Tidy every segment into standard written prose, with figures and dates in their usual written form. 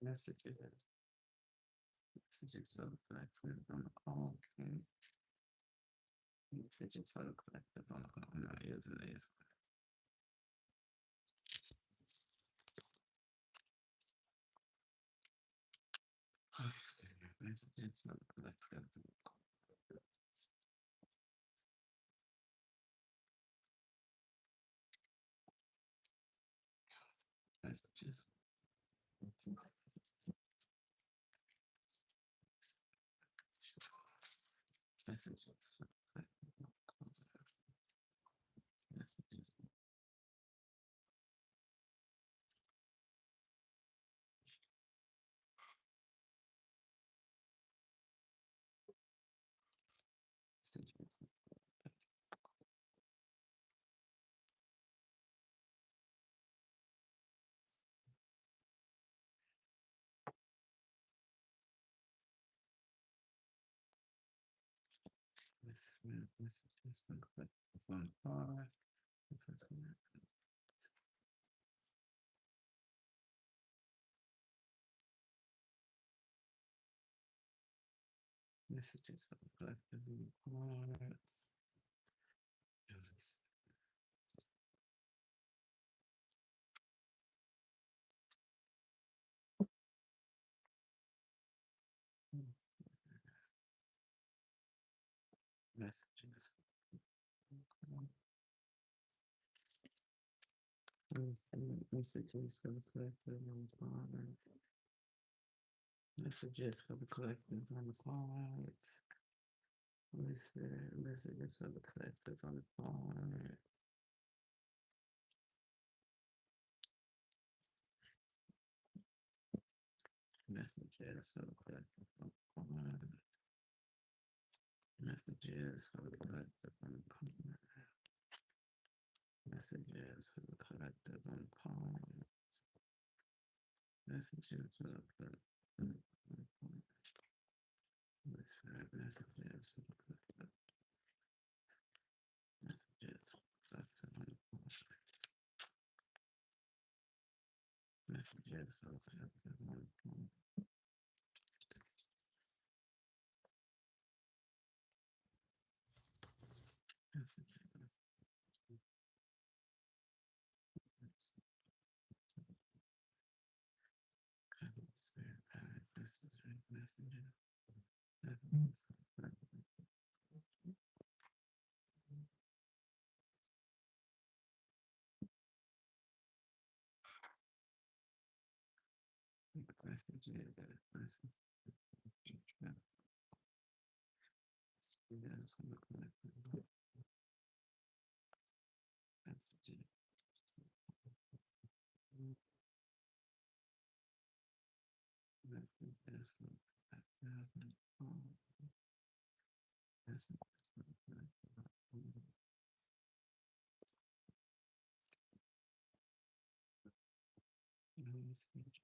Messages. Messages for the collective on the call. Okay. Messages for the collective on the call. No, yes, it is. Messages for the collective on the call. Messages. Messages for the collective on the call. Messages. Messages. Messages for the collective on the call. Messages for the collective on the call. Yes. Messages. Messages for the collective on the cards. Messages for the collectors on the cards. Messages for the collectors on the card. Messages for the collectors on the card. Messages for the collectors on the card. Messages for the collectors on the cards. Messages for the collectors on the card. Messages for the collectors. Messages for the collectors on the card. Messages for the collectors on the card. Messages.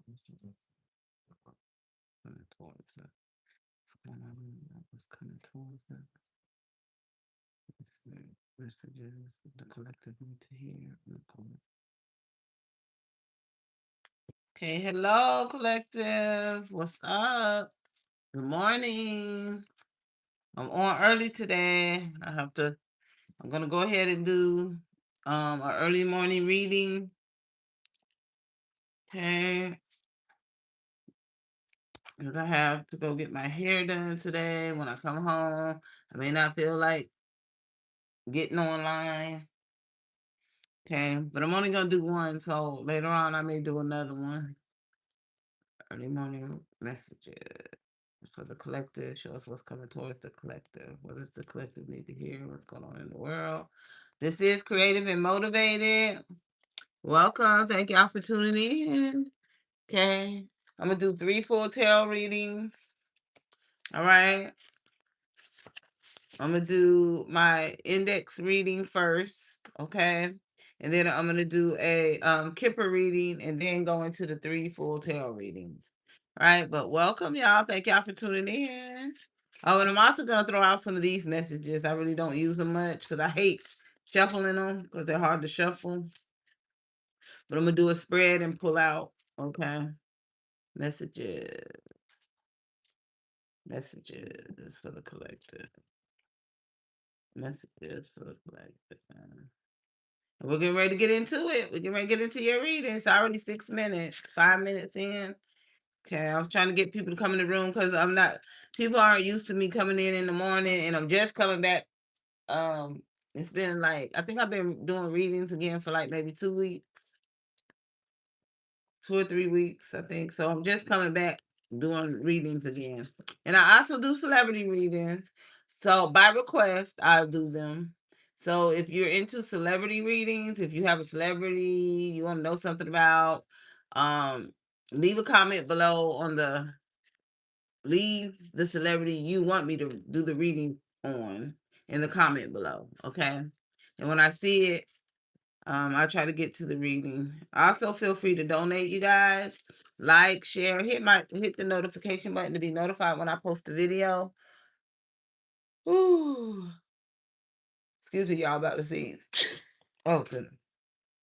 Messenger. Towards that. What's going on? What's coming towards that? Messages the collective need to hear. Okay, hello, collective. What's up? Good morning. I'm on early today. I'm gonna go ahead and do an early morning reading. Okay. Because I have to go get my hair done today when I come home. I may not feel like getting online. Okay, but I'm only gonna do one, so later on I may do another one. Early morning messages for the collective. Show us what's coming towards the collective. What does the collective need to hear? What's going on in the world? This is Creative and Motivated. Welcome. Thank y'all for tuning in. Okay, I'm gonna do 3 full tarot readings. All right. I'm gonna do my index reading first, okay? And then I'm gonna do a Kipper reading and then go into the 3 full tarot readings. All right, but welcome y'all. Thank y'all for tuning in. Oh, and I'm also gonna throw out some of these messages. I really don't use them much because I hate shuffling them because they're hard to shuffle. But I'm gonna do a spread and pull out, okay? Messages. Messages for the collective. Messages for the collective. We're getting ready to get into it. We're getting ready to get into your reading. It's already 6 minutes, 5 minutes in. Okay, I was trying to get people to come in the room because people aren't used to me coming in the morning, and I'm just coming back. It's been like, I think I've been doing readings again for like maybe 2 weeks, 2 or 3 weeks, I think. So I'm just coming back doing readings again. And I also do celebrity readings. So by request, I'll do them. So if you're into celebrity readings, if you have a celebrity you want to know something about, um, leave a comment below leave the celebrity you want me to do the reading on in the comment below. Okay. And when I see it, I try to get to the reading. Also, feel free to donate, you guys. Like, share, hit the notification button to be notified when I post a video. Ooh. Excuse me, y'all, about to sneeze. Oh, goodness.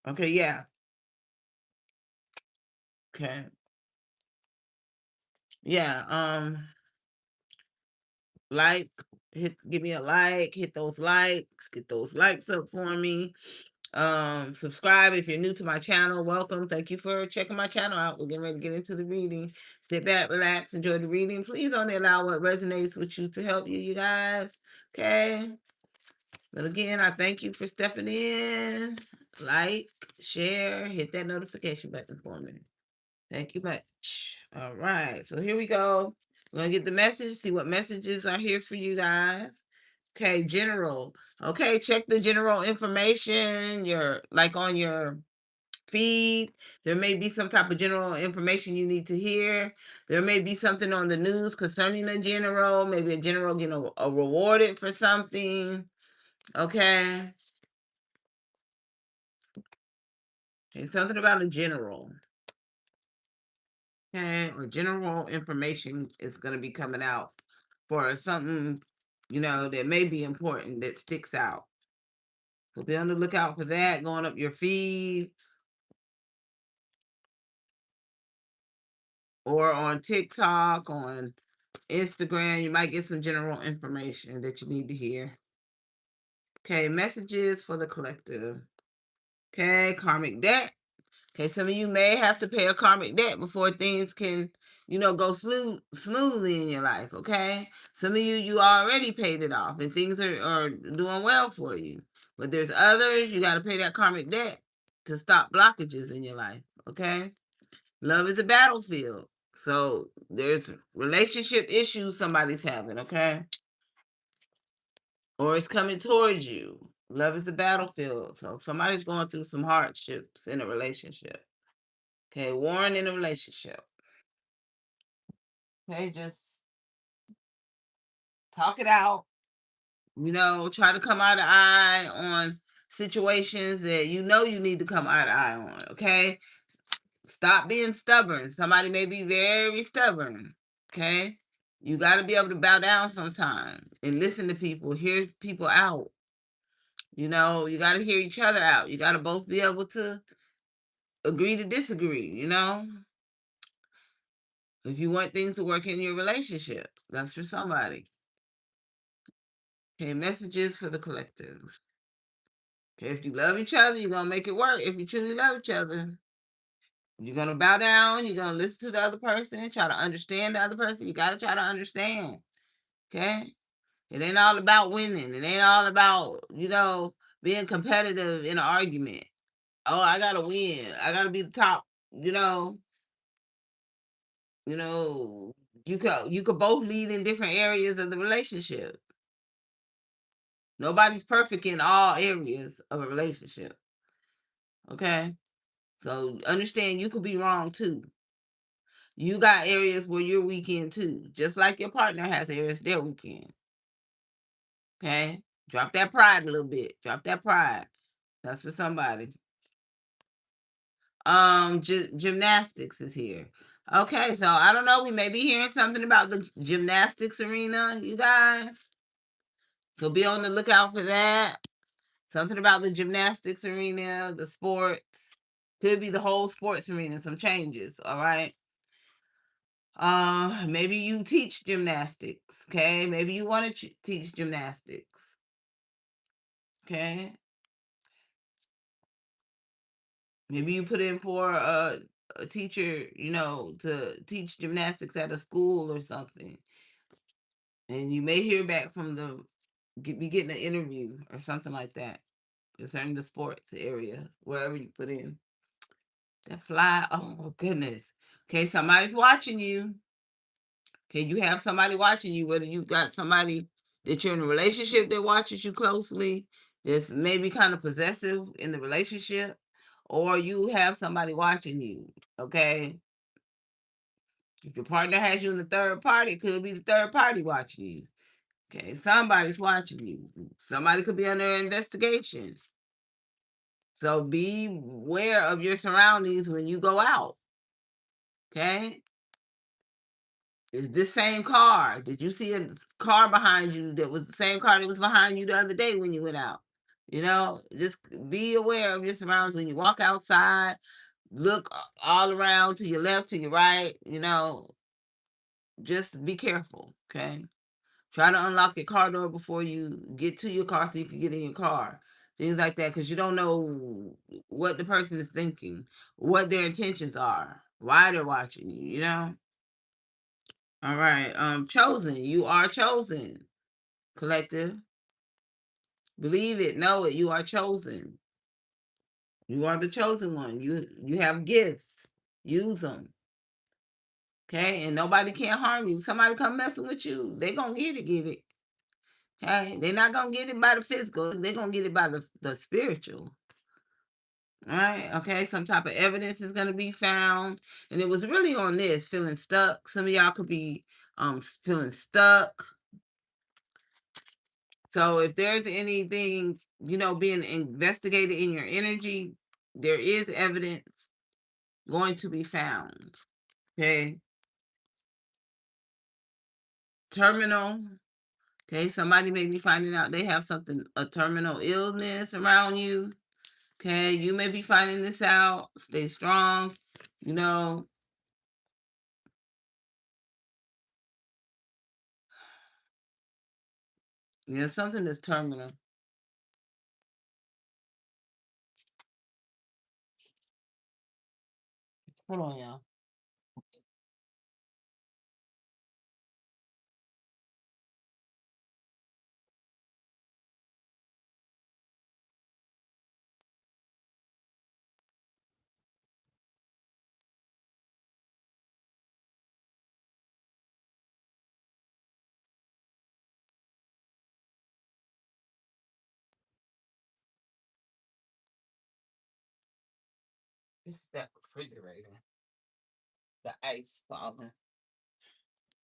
Okay, yeah. Okay. Yeah. Like, give me a like, hit those likes, get those likes up for me. Subscribe if you're new to my channel. Welcome. Thank you for checking my channel out. We're getting ready to get into the reading. Sit back, relax, enjoy the reading. Please only allow what resonates with you to help you, you guys. Okay. But again, I thank you for stepping in. Like, share, hit that notification button for me. Thank you much. All right. So here we go. We're going to get the message, see what messages are here for you guys. Okay, general. Okay, check the general information. On your feed. There may be some type of general information you need to hear. There may be something on the news concerning a general. Maybe a general getting rewarded for something. Okay. Okay, something about a general. Okay, or general information is going to be coming out for something, that may be important that sticks out. So be on the lookout for that going up your feed or on TikTok, on Instagram. You might get some general information that you need to hear. Okay, messages for the collective. Okay, karmic debt. Okay, some of you may have to pay a karmic debt before things can, go smoothly in your life. Okay, some of you already paid it off and things are doing well for you. But there's others, you got to pay that karmic debt to stop blockages in your life. Okay, love is a battlefield. So there's relationship issues somebody's having. Okay, or it's coming towards you. Love is a battlefield. So somebody's going through some hardships in a relationship. Okay, warring in a relationship. Okay, just talk it out. Try to come eye to eye on situations that you need to come eye to eye on. Okay, stop being stubborn. Somebody may be very stubborn. Okay, you got to be able to bow down sometimes and listen to people, hear people out. You got to hear each other out. You got to both be able to agree to disagree. If you want things to work in your relationship, that's for somebody. Okay, messages for the collective. Okay, if you love each other, you're going to make it work. If you truly love each other, you're going to bow down. You're going to listen to the other person, try to understand the other person. You got to try to understand. Okay? It ain't all about winning. It ain't all about, being competitive in an argument. Oh, I got to win. I got to be the top, you know. You could both lead in different areas of the relationship. Nobody's perfect in all areas of a relationship. Okay? So understand you could be wrong too. You got areas where you're weak in too. Just like your partner has areas they're weak in. Okay? Drop that pride a little bit. Drop that pride. That's for somebody. Gymnastics is here. Okay, so I don't know. We may be hearing something about the gymnastics arena, you guys. So be on the lookout for that. Something about the gymnastics arena, the sports. Could be the whole sports arena, some changes, all right? Maybe you teach gymnastics. Okay, maybe you want to teach gymnastics. Okay, maybe you put in for a teacher, to teach gymnastics at a school or something, and you may hear back from be getting an interview or something like that concerning the sports area, wherever you put in. That fly, oh goodness. Okay, somebody's watching you. Okay, you have somebody watching you, whether you got somebody that you're in a relationship that watches you closely, that's maybe kind of possessive in the relationship, or you have somebody watching you. Okay. If your partner has you in the third party, it could be the third party watching you. Okay, somebody's watching you. Somebody could be under investigation. So be aware of your surroundings when you go out. Okay. Is this same car? Did you see a car behind you that was the same car that was behind you the other day when you went out? Just be aware of your surroundings when you walk outside. Look all around to your left, to your right. Just be careful. Okay. Try to unlock your car door before you get to your car so you can get in your car. Things like that, because you don't know what the person is thinking, what their intentions are, why they're watching you, All right. Chosen. You are chosen. Collective. Believe it. Know it. You are chosen. You are the chosen one. You have gifts. Use them. Okay. And nobody can't harm you. Somebody come messing with you, they gonna get it. Okay. They're not gonna get it by the physical. They're gonna get it by the spiritual. All right. Okay. Some type of evidence is gonna be found. And it was really on this, feeling stuck. Some of y'all could be feeling stuck. So if there's anything, being investigated in your energy, there is evidence going to be found. Okay. Terminal. Okay. Somebody may be finding out they have a terminal illness around you. Okay. You may be finding this out. Stay strong. You know, something that's terminal. Hold on, y'all. This is that refrigerator. The ice falling.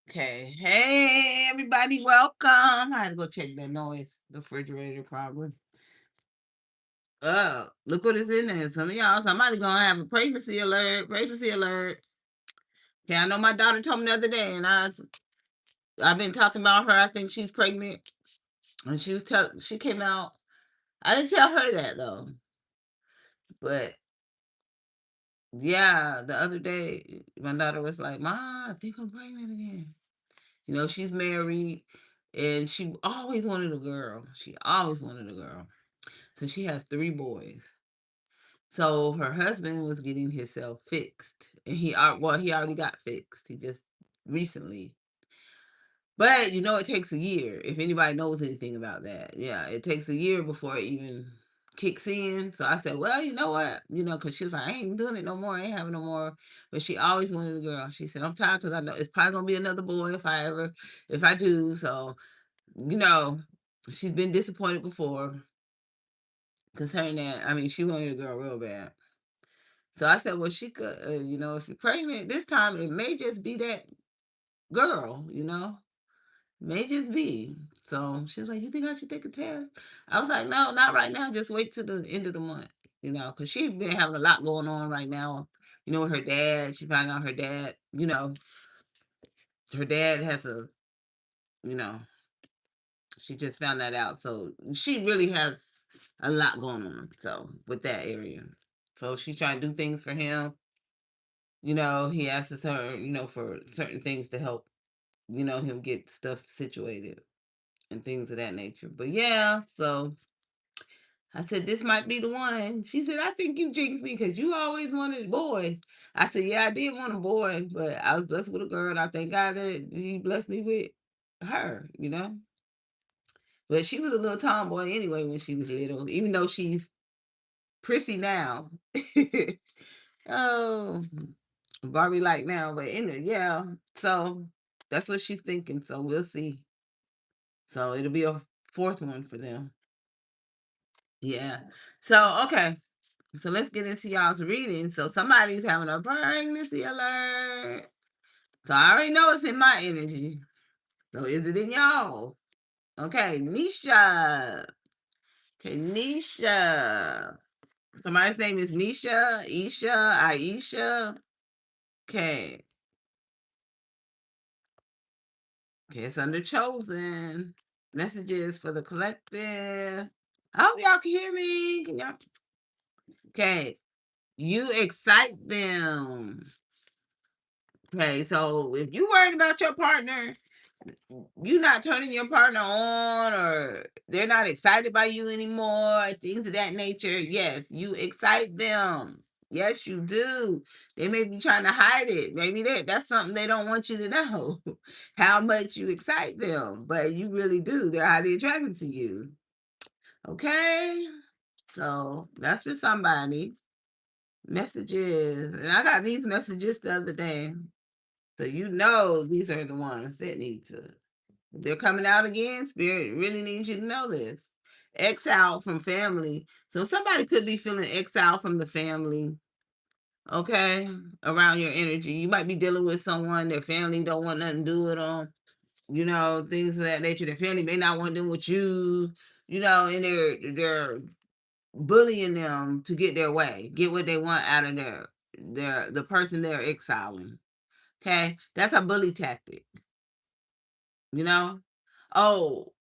Okay. Hey, everybody, welcome. I had to go check that noise. The refrigerator, probably. Look what is in there. Some of y'all, somebody gonna have a pregnancy alert. Pregnancy alert. Okay, I know my daughter told me the other day, and I've been talking about her. I think she's pregnant, and she came out. I didn't tell her that though, but yeah, the other day my daughter was like, "Ma, I think I'm pregnant again." She's married, and she always wanted a girl. She always wanted a girl. So she has three boys. So her husband was getting himself fixed, and he already got fixed. He just recently. But it takes a year. If anybody knows anything about that, yeah, it takes a year before it even kicks in. So I said, well, you know what, because she was like, I ain't doing it no more. I ain't having no more. But she always wanted a girl. She said, I'm tired because I know it's probably gonna be another boy if I do. So you know, she's been disappointed before concerning that. I mean, she wanted a girl real bad. So I said, well, she could, if you're pregnant this time, it may just be that girl, may just be. So she was like, you think I should take a test? I was like, no, not right now. Just wait till the end of the month, because she's been having a lot going on right now, with her dad. She found out her dad has you know, she just found that out. So she really has a lot going on. So with that area. So she's trying to do things for him. He asks her, for certain things to help, him get stuff situated and things of that nature. But yeah, so I said, this might be the one. She said, I think you jinxed me because you always wanted boys. I said, yeah, I did want a boy, but I was blessed with a girl. And I thank God that he blessed me with her. But she was a little tomboy anyway when she was little, even though she's prissy now. Oh, Barbie like now, but yeah. So that's what she's thinking. So we'll see. So it'll be a fourth one for them. Yeah. So okay. So let's get into y'all's reading. So somebody's having a pregnancy alert. So I already know it's in my energy. So is it in y'all? Okay, Nisha. Okay, Nisha. Somebody's name is Nisha, Isha, Aisha. Okay. Okay, it's under chosen. Messages for the collective. I hope y'all can hear me. Can y'all? Okay. You excite them. Okay, so if you worried about your partner, you not turning your partner on, or they're not excited by you anymore, things of that nature, yes, you excite them. Yes, you do. They may be trying to hide it. Maybe that's something they don't want you to know, how much you excite them, but you really do. They're highly attracted to you. Okay, so that's for somebody. Messages, and I got these messages the other day. So these are the ones that need to. They're coming out again. Spirit really needs you to know this. Exile from family. So somebody could be feeling exile from the family. Okay, around your energy, you might be dealing with someone their family don't want nothing to do with them. Things of that nature. Their family may not want them with you. And they're bullying them to get their way, get what they want out of the person they're exiling. Okay, that's a bully tactic. You know, oh,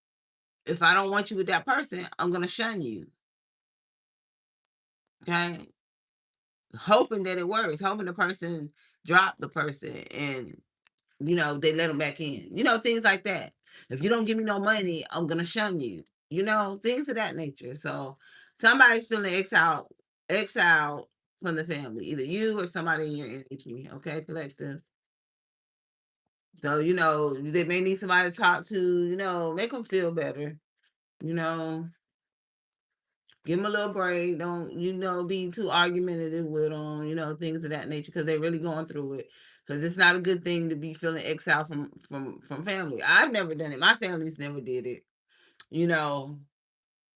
if I don't want you with that person, I'm gonna shun you. Okay, hoping that it works, hoping the person drop the person and they let them back in. Things like that. If you don't give me no money, I'm gonna shun you. Things of that nature. So somebody's feeling exiled from the family, either you or somebody in your energy. Okay, collective. So they may need somebody to talk to. Make them feel better. You know, Give them a little break. Don't be too argumentative with them. Things of that nature because they're really going through it. Because it's not a good thing to be feeling exiled from family. I've never done it. My family's never did it. You know,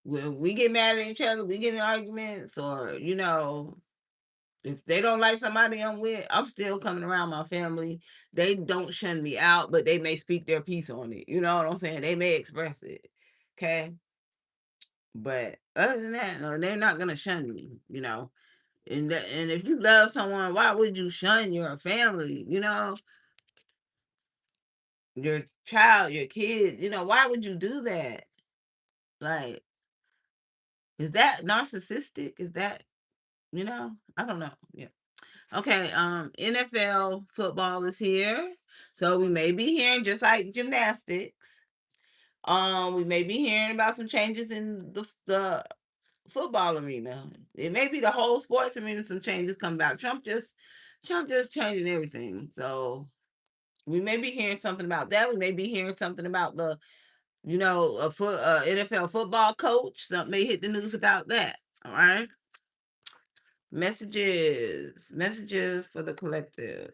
when we get mad at each other, we get in arguments, or if they don't like somebody I'm with, I'm still coming around my family. They don't shun me out, but they may speak their piece on it. You know what I'm saying? They may express it. Okay. But other than that, no, they're not gonna shun me. And if you love someone, why would you shun your family? Your child, your kids. Why would you do that? Like, is that narcissistic? Is that I don't know. Yeah. Okay. NFL football is here, so we may be hearing just like gymnastics. We may be hearing about some changes in the football arena. It may be the whole sports arena. Some changes come about. Trump just changing everything. So we may be hearing something about that. We may be hearing something about a NFL football coach. Something may hit the news about that. All right. Messages for the collective.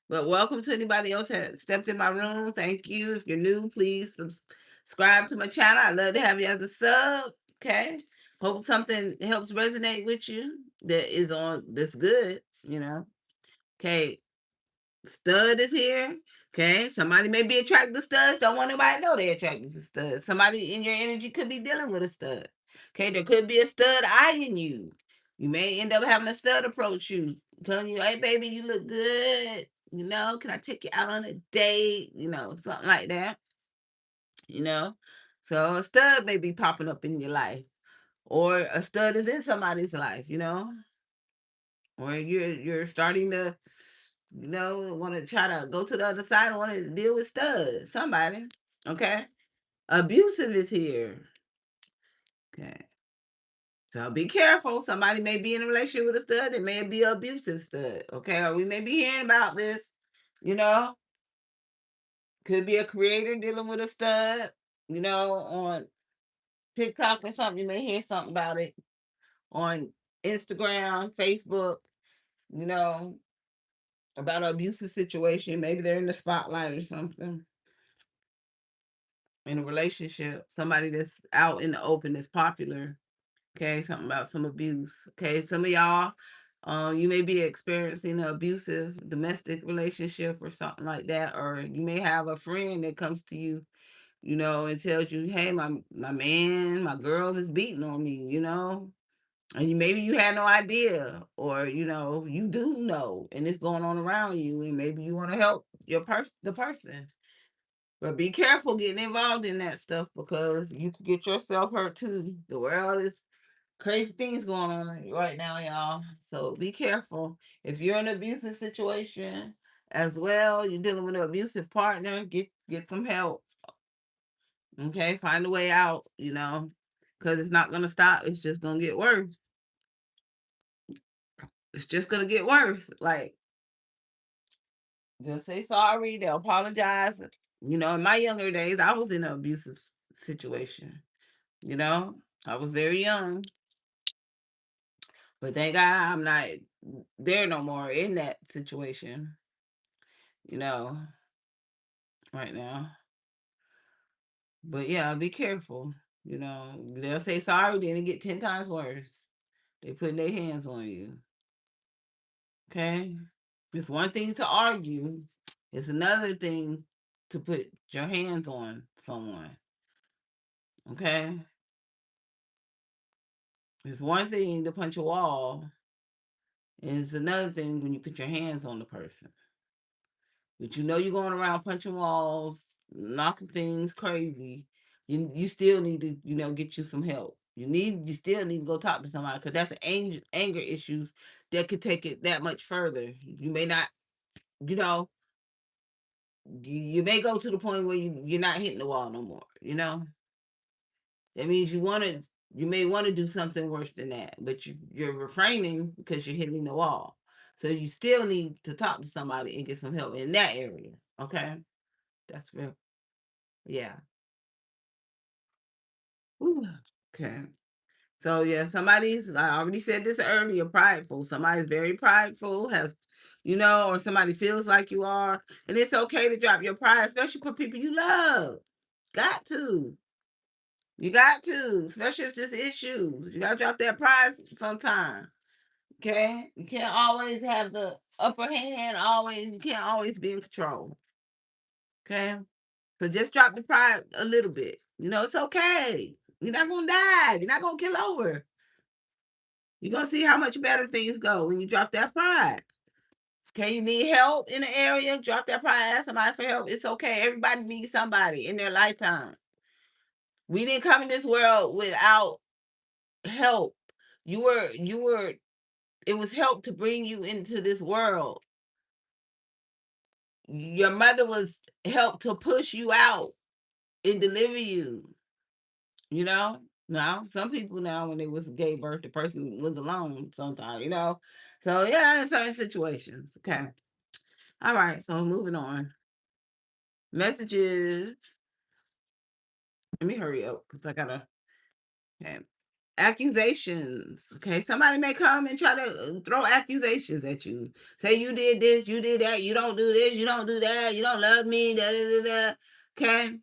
But welcome to anybody else that stepped in my room. Thank you. If you're new, please subscribe to my channel. I'd love to have you as a sub. Okay. Hope something helps resonate with you that's good. Okay. Stud is here. Okay. Somebody may be attracted to studs. Don't want nobody to know they're attracted to studs. Somebody in your energy could be dealing with a stud. Okay. There could be a stud eyeing you. You may end up having a stud approach you, telling you, hey, baby, you look good. Can I take you out on a date? Something like that. You know, so a stud may be popping up in your life, or a stud is in somebody's life. or you're starting to, want to try to go to the other side and want to deal with studs, somebody. Okay, abusive is here. Okay, so be careful. Somebody may be in a relationship with a stud. It may be an abusive stud. Okay, or we may be hearing about this. You know, could be a creator dealing with a stud. On TikTok or something. You may hear something about it on Instagram, Facebook. You know, about an abusive situation. Maybe they're in the spotlight or something in a relationship. Somebody that's out in the open that's popular. Okay, something about some abuse. Okay, some of y'all, you may be experiencing an abusive domestic relationship or something like that, or you may have a friend that comes to you, and tells you, "Hey, my man, my girl is beating on me," and maybe you had no idea, or you do know, and it's going on around you, and maybe you want to help the person. But be careful getting involved in that stuff because you could get yourself hurt too. The world is crazy things going on right now, y'all. So be careful. If you're in an abusive situation as well, you're dealing with an abusive partner, get some help. Okay, find a way out, because it's not gonna stop. It's just gonna get worse. It's just gonna get worse. Like, they'll say sorry, they'll apologize. In my younger days, I was in an abusive situation. You know, I was very young, but thank God I'm not there no more in that situation, you know, right now. But yeah, be careful. They'll say sorry, then it get 10 times worse. They putting their hands on you. Okay? It's one thing to argue. It's another thing to put your hands on someone. Okay? It's one thing to punch a wall. And it's another thing when you put your hands on the person. But you're going around punching walls, knocking things crazy. You still need to, get you some help. You still need to go talk to somebody because that's anger issues that could take it that much further. You may not, you know, you may go to the point where you're not hitting the wall no more. That means you may want to do something worse than that, but you're refraining because you're hitting the wall. So you still need to talk to somebody and get some help in that area. Okay, that's real. Yeah. Ooh, okay. So yeah, I already said this earlier, prideful. Somebody's very prideful, or somebody feels like you are. And it's okay to drop your pride, especially for people you love. Got to. You got to, especially if there's issues. You gotta drop that pride sometime. Okay? You can't always have the upper hand, you can't always be in control. Okay? So just drop the pride a little bit. It's okay. You're not gonna die. You're not gonna kill over. You're gonna see how much better things go when you drop that pride. Okay, you need help in the area, drop that pride, ask somebody for help. It's okay. Everybody needs somebody in their lifetime. We didn't come in this world without help. You were it was help to bring you into this world. Your mother was help to push you out and deliver you. Now some people now when they was gave birth, the person was alone sometimes. So yeah, in certain situations. Okay, all right. So moving on. Messages. Let me hurry up because I gotta. Okay. Accusations. Okay, somebody may come and try to throw accusations at you. Say you did this, you did that. You don't do this, you don't do that. You don't love me. Da da da da. Okay.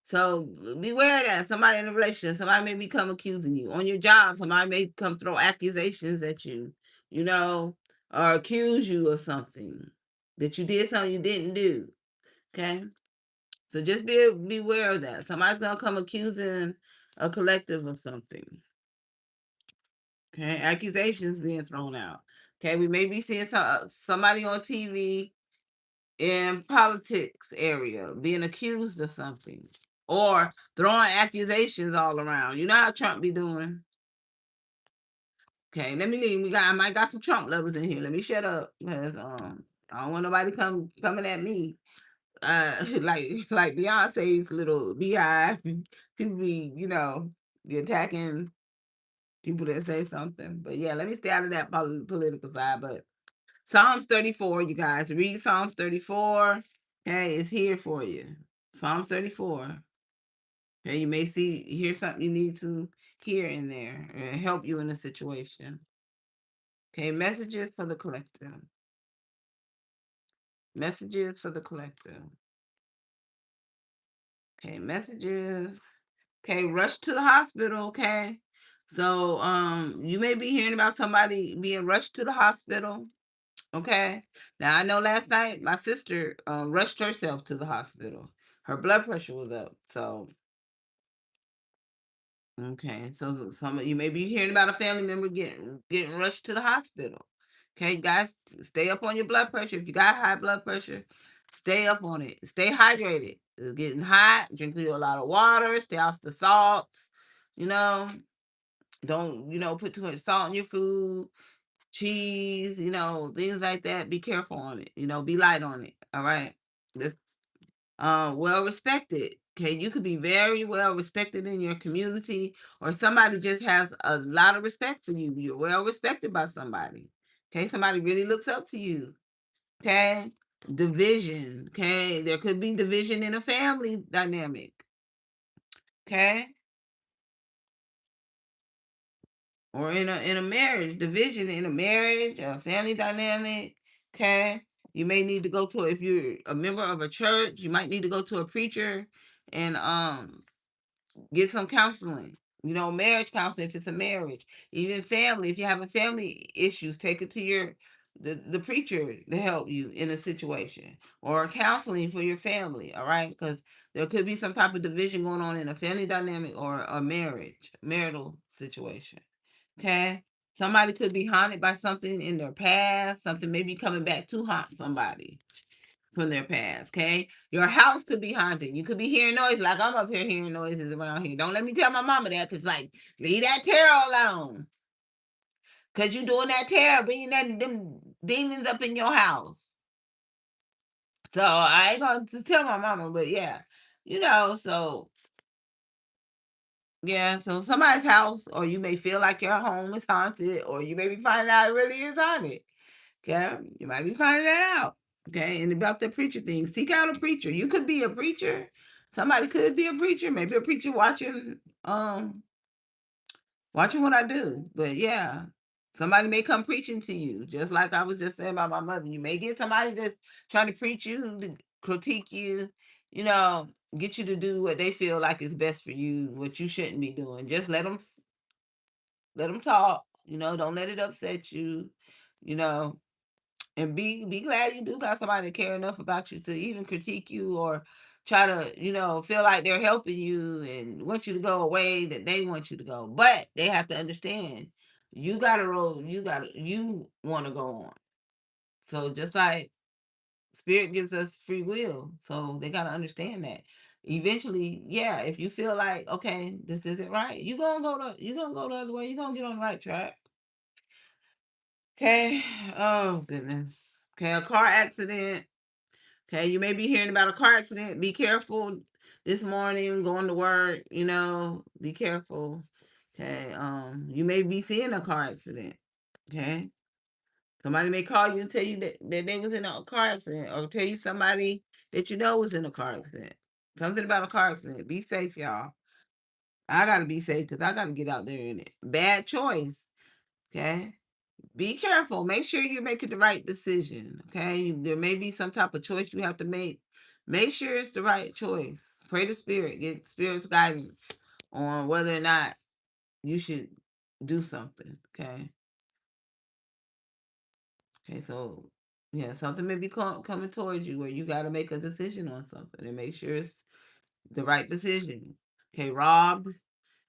So beware of that. Somebody in a relationship, somebody may become accusing you. On your job, somebody may come throw accusations at you, you know, or accuse you of something that you did something you didn't do. Okay. So just beware of that. Somebody's gonna come accusing a collective of something. Okay. Accusations being thrown out. Okay. We may be seeing somebody on TV in politics area being accused of something or throwing accusations all around. You know how Trump be doing. Okay, let me leave. I might got some Trump lovers in here. Let me shut up because I don't want nobody coming at me. Like Beyonce's little beehive. People be, be attacking people that say something. But yeah, let me stay out of that political side. But Psalms 34, you guys, read Psalms 34. Okay, it's here for you. Psalms 34. Okay, you may hear something you need to hear in there and help you in a situation. Okay, messages for the collective. Messages for the collective. Okay, messages. Okay, rush to the hospital. Okay. So you may be hearing about somebody being rushed to the hospital. Okay. Now I know last night my sister rushed herself to the hospital. Her blood pressure was up. So okay, so some of you may be hearing about a family member getting rushed to the hospital. Okay, guys, stay up on your blood pressure. If you got high blood pressure, stay up on it. Stay hydrated. It's getting hot. Drink a lot of water. Stay off the salts. You know, don't put too much salt in your food, cheese. Things like that. Be careful on it. Be light on it. All right. This well respected. Okay, you could be very well respected in your community, or somebody just has a lot of respect for you. You're well respected by somebody. Okay, somebody really looks up to you. Okay, division. Okay, there could be division in a family dynamic. Okay, or in a marriage, division in a marriage, a family dynamic. Okay, you may need to go to, if you're a member of a church, you might need to go to a preacher and get some counseling. Marriage counseling if it's a marriage. Even family, if you have a family issues, take it to the preacher to help you in a situation, or counseling for your family. All right, because there could be some type of division going on in a family dynamic or a marital situation. Okay, somebody could be haunted by something in their past. Something may be coming back to haunt somebody from their past. Okay, your house could be haunted. You could be hearing noise, like I'm up here hearing noises around here. Don't let me tell my mama that, because like, leave that tarot alone, because you doing that tarot, bringing them demons up in your house. So I ain't gonna tell my mama, but yeah, so yeah, so somebody's house, or you may feel like your home is haunted, or you may be finding out it really is haunted. Okay, you might be finding that out. Okay, and about the preacher thing, seek out a preacher. You could be a preacher. Somebody could be a preacher. Maybe a preacher watching what I do. But yeah, somebody may come preaching to you, just like I was just saying about my mother. You may get somebody that's trying to preach you, to critique you, you know, get you to do what they feel like is best for you, what you shouldn't be doing. Just let them talk. Don't let it upset you. You know, and be glad you do got somebody that care enough about you to even critique you, or try to feel like they're helping you and want you to go away that they want you to go, but they have to understand you got a role, you want to go on. So just like spirit gives us free will, so they got to understand that eventually, yeah, if you feel like, okay, this isn't right, you gonna go the other way, you're gonna get on the right track. Okay. Oh goodness. Okay, a car accident. Okay, you may be hearing about a car accident. Be careful this morning going to work. Be careful. Okay, you may be seeing a car accident. Okay, somebody may call you and tell you that they was in a car accident, or tell you somebody that was in a car accident. Something about a car accident. Be safe, y'all. I gotta be safe because I gotta get out there in it. Bad choice. Okay. Be careful. Make sure you're making the right decision. Okay. There may be some type of choice you have to make. Make sure it's the right choice. Pray to spirit. Get spirit's guidance on whether or not you should do something. Okay. Okay. So, yeah, something may be coming towards you where you got to make a decision on something, and make sure it's the right decision. Okay. Robbed.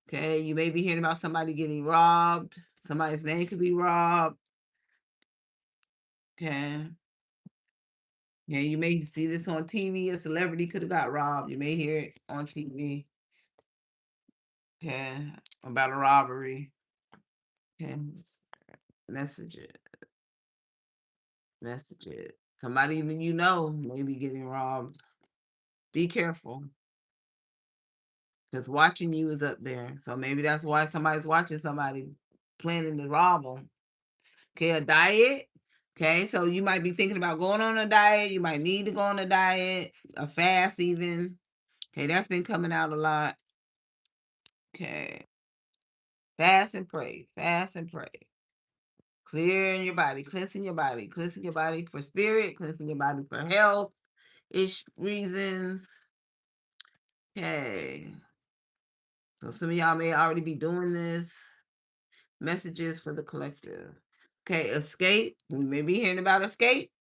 Okay. You may be hearing about somebody getting robbed. Somebody's name could be robbed. Okay. Yeah, you may see this on TV. A celebrity could have got robbed. You may hear it on TV. Okay, about a robbery. Okay. Messages. Messages. Somebody that you know may be getting robbed. Be careful. Because watching you is up there. So maybe that's why somebody's watching somebody planning to rob them. Okay, a diet. Okay, so you might be thinking about going on a diet. You might need to go on a diet, a fast even. Okay, that's been coming out a lot. Okay, fast and pray. Fast and pray. Clearing your body, cleansing your body for spirit, cleansing your body for health ish reasons. Okay, so some of y'all may already be doing this. Messages for the collective. Okay, escape. You may be hearing about escape.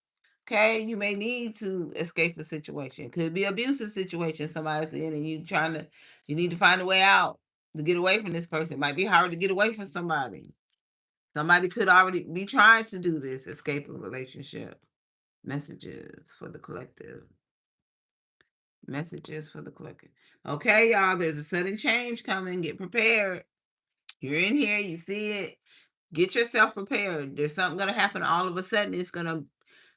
Okay, you may need to escape a situation. Could be abusive situation somebody's in, and you need to find a way out to get away from this person. It might be hard to get away from somebody. Somebody could already be trying to do this, escape a relationship. Messages for the collective. Messages for the collective. Okay, y'all, there's a sudden change coming. Get prepared. You're in here, you see it. Get yourself prepared. There's something going to happen all of a sudden. It's going to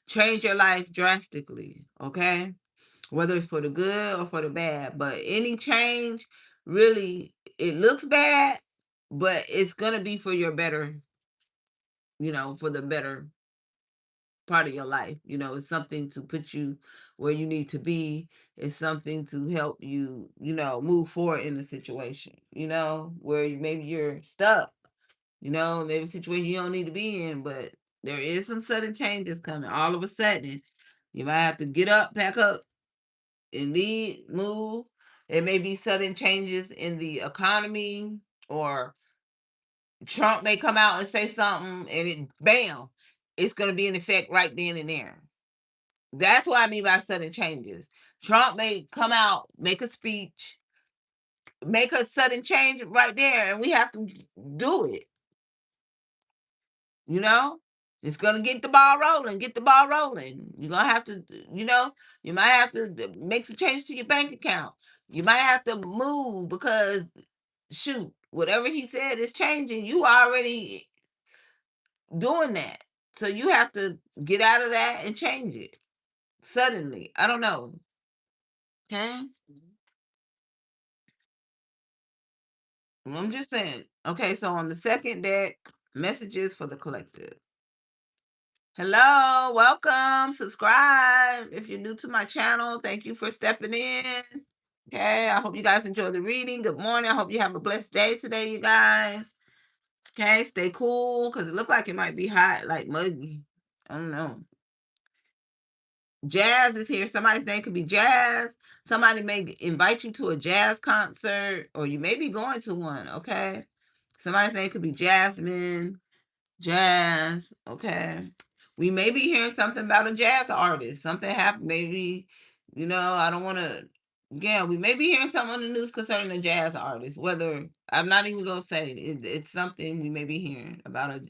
change your life drastically. Okay. Whether it's for the good or for the bad. But any change, really, it looks bad, but it's going to be for your better, for the better part of your life. It's something to put you where you need to be. It's something to help you, move forward in the situation, where maybe you're stuck, maybe a situation you don't need to be in, but there is some sudden changes coming. All of a sudden, you might have to get up, pack up, and leave, move. It may be sudden changes in the economy, or Trump may come out and say something, and bam, it's going to be in effect right then and there. That's what I mean by sudden changes. Trump may come out, make a speech, make a sudden change right there, and we have to do it. It's going to get the ball rolling. You're going to have to, you might have to make some changes to your bank account. You might have to move because, shoot, whatever he said is changing. You already doing that. So you have to get out of that and change it suddenly. I don't know. Okay. I'm just saying. Okay, so on the second deck, messages for the collective. Hello, welcome, subscribe. If you're new to my channel, thank you for stepping in. Okay, I hope you guys enjoy the reading. Good morning. I hope you have a blessed day today, you guys. Okay, stay cool because it looked like it might be hot, like muggy. I don't know. Jazz is here. Somebody's name could be Jazz. Somebody may invite you to a jazz concert, or you may be going to one. Okay, somebody's name could be Jasmine. Jazz. Okay, we may be hearing something about a jazz artist. Something happened. Maybe, I don't want to. Yeah, we may be hearing something on the news concerning a jazz artist. Whether I'm not even gonna say it's something we may be hearing about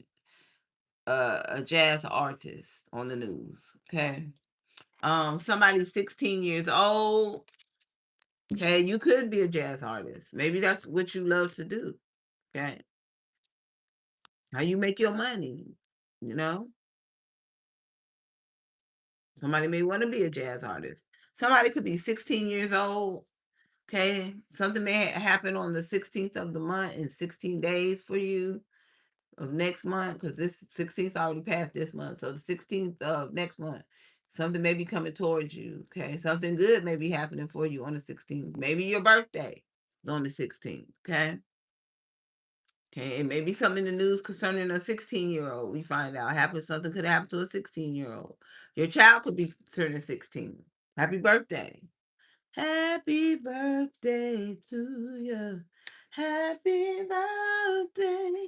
a jazz artist on the news. Okay. Somebody's 16 years old. Okay, you could be a jazz artist. Maybe that's what you love to do. Okay. How you make your money, you know? Somebody may want to be a jazz artist. Somebody could be 16 years old. Okay. Something may happen on the 16th of the month in 16 days for you of next month, because this 16th already passed this month. So the 16th of next month, something may be coming towards you. Okay. Something good may be happening for you on the 16th. Maybe your birthday is on the 16th. Okay. Okay. It may be something in the news concerning a 16-year-old. We find out something could happen to a 16-year-old. Your child could be turning 16. Happy birthday. Happy birthday to you. Happy birthday.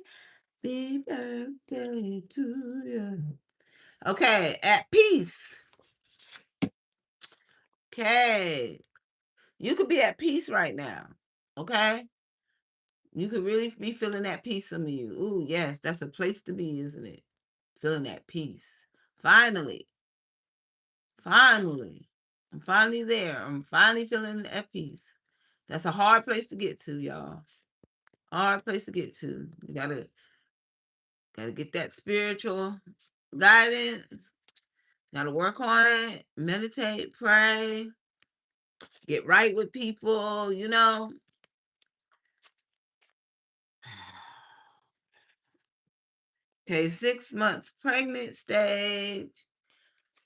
Happy birthday to you. Okay, at peace. Okay. You could be at peace right now. Okay? You could really be feeling that peace of you. Ooh, yes, that's a place to be, isn't it? Feeling that peace. Finally. Finally. I'm finally there. I'm finally feeling at peace. That's a hard place to get to, y'all. Hard place to get to. You gotta, Gotta get that spiritual guidance. Gotta work on it. Meditate, pray, get right with people, you know. Okay, 6 months pregnant stage.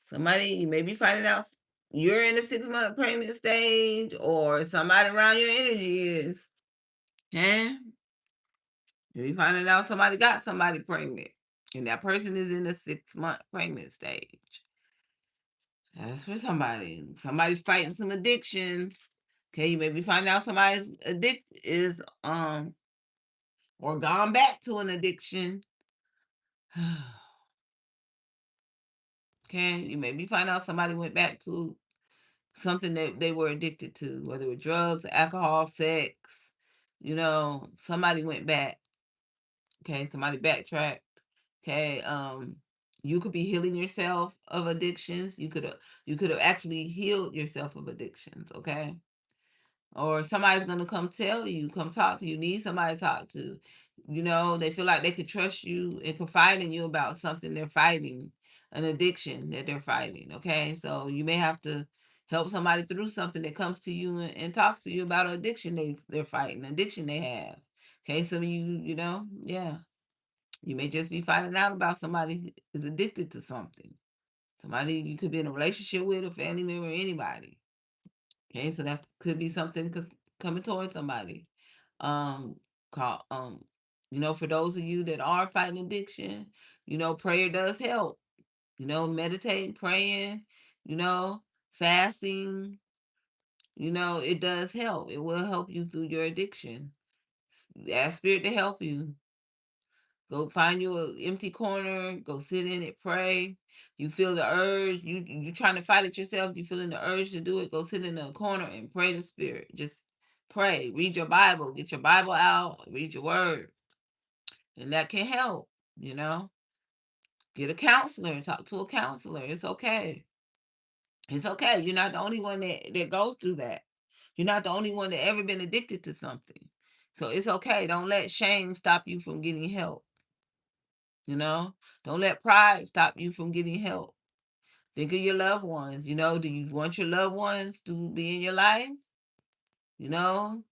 Somebody, you may be finding out you're in a 6 month pregnant stage, or somebody around your energy is. Okay? You're finding out somebody got somebody pregnant, and that person is in a 6 month pregnant stage. That's for somebody. Somebody's fighting some addictions. Okay, you may be finding out somebody's addict is or gone back to an addiction. Okay, you may be finding out somebody went back to something that they were addicted to, whether it was drugs, alcohol, sex. You know, somebody went back. Okay, somebody backtracked. Okay, you could be healing yourself of addictions. You could have actually healed yourself of addictions. Okay, or somebody's gonna come tell you, come talk to you, need somebody to talk to. You know, they feel like they could trust you and confide in you about something they're fighting, an addiction that they're fighting. Okay, so you may have to help somebody through something that comes to you and talks to you about an addiction they're fighting, addiction they have. Okay, so you know, yeah, you may just be finding out about somebody is addicted to something. Somebody you could be in a relationship with, a family member, anybody. Okay, so that could be something coming towards somebody. Um, call you know, for those of you that are fighting addiction, you know, prayer does help. You know, meditating, praying, you know, fasting, you know, it does help. It will help you through your addiction. Ask spirit to help you. Go find you an empty corner. Go sit in it. Pray. You feel the urge. You trying to fight it yourself. You feeling the urge to do it. Go sit in a corner and pray the spirit. Just pray. Read your Bible. Get your Bible out. Read your word, and that can help. You know, get a counselor. Talk to a counselor. It's okay. It's okay. You're not the only one that goes through that. You're not the only one that ever been addicted to something. So it's okay. Don't let shame stop you from getting help. You know, don't let pride stop you from getting help. Think of your loved ones. You know, do you want your loved ones to be in your life? You know,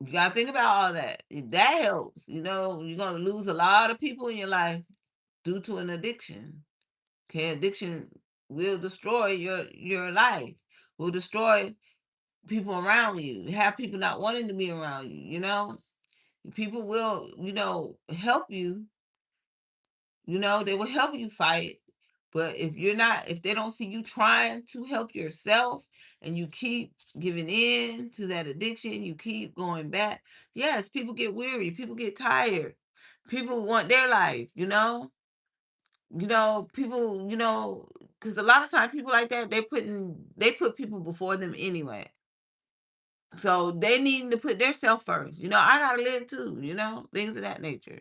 you got to think about all that. That helps. You know, you're going to lose a lot of people in your life due to an addiction. Okay, addiction will destroy your life. Will destroy people around you. Have people not wanting to be around you. You know, people will, you know, help you. You know, they will help you fight. But if they don't see you trying to help yourself and you keep giving in to that addiction, you keep going back. Yes, people get weary, people get tired. People want their life, you know? People, because a lot of times people like that, they put people before them anyway. So they need to put their self first. You know, I gotta live too, things of that nature.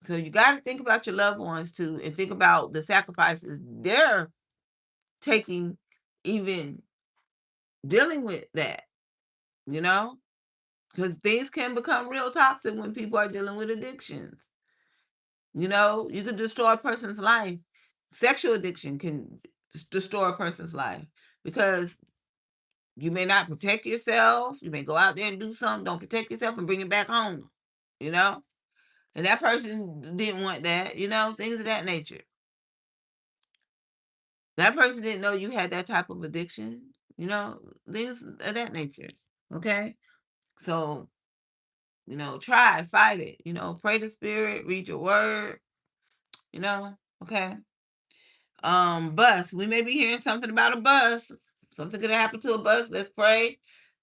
So you got to think about your loved ones too, and think about the sacrifices they're taking, even dealing with that, you know, because things can become real toxic when people are dealing with addictions. You know, you can destroy a person's life. Sexual addiction can destroy a person's life because you may not protect yourself. You may go out there and do something, don't protect yourself, and bring it back home, you know, and that person didn't want that, things of that nature. That person didn't know you had that type of addiction, things of that nature. Okay. So, try, fight it, pray the spirit, read your word, you know, okay. Bus. We may be hearing something about a bus. Something could happen to a bus. Let's pray.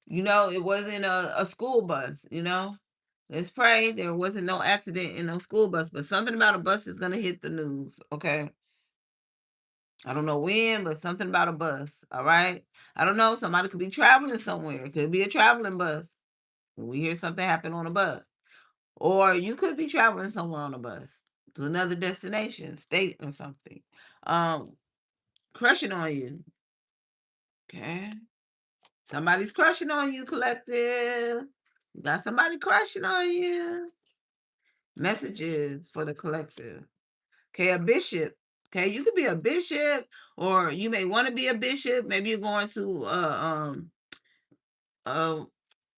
It wasn't a school bus, Let's pray there wasn't no accident in no school bus, but something about a bus is gonna hit the news, okay? I don't know when, but something about a bus. All right. I don't know. Somebody could be traveling somewhere. It could be a traveling bus. We hear something happen on a bus. Or you could be traveling somewhere on a bus to another destination, state, or something. Um, Crushing on you. Okay. Somebody's crushing on you, collective. You got somebody crushing on you. Messages for the collective. Okay, a bishop. Okay, you could be a bishop, or you may want to be a bishop. Maybe you're going to a,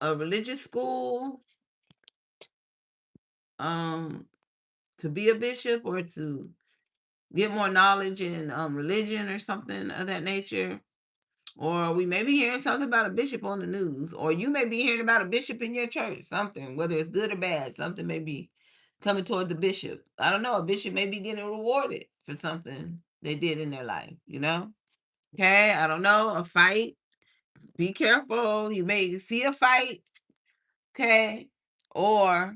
a religious school um to be a bishop, or to get more knowledge in religion or something of that nature. Or we may be hearing something about a bishop on the news, or you may be hearing about a bishop in your church, something, whether it's good or bad, something may be coming toward the bishop. I don't know, a bishop may be getting rewarded for something they did in their life, you know? Okay, I don't know, a fight. Be careful. You may see a fight, okay? Or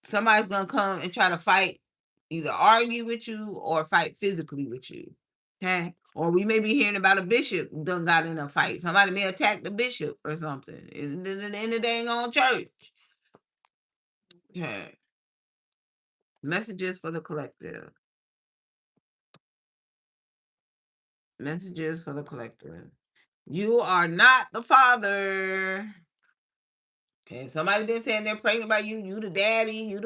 somebody's gonna come and try to fight, either argue with you or fight physically with you. Okay. Or we may be hearing about a bishop done got in a fight. Somebody may attack the bishop or something in the dang on church. Okay. Messages for the collective. Messages for the collective. You are not the father. Okay, if somebody been saying they're pregnant by you, you the daddy,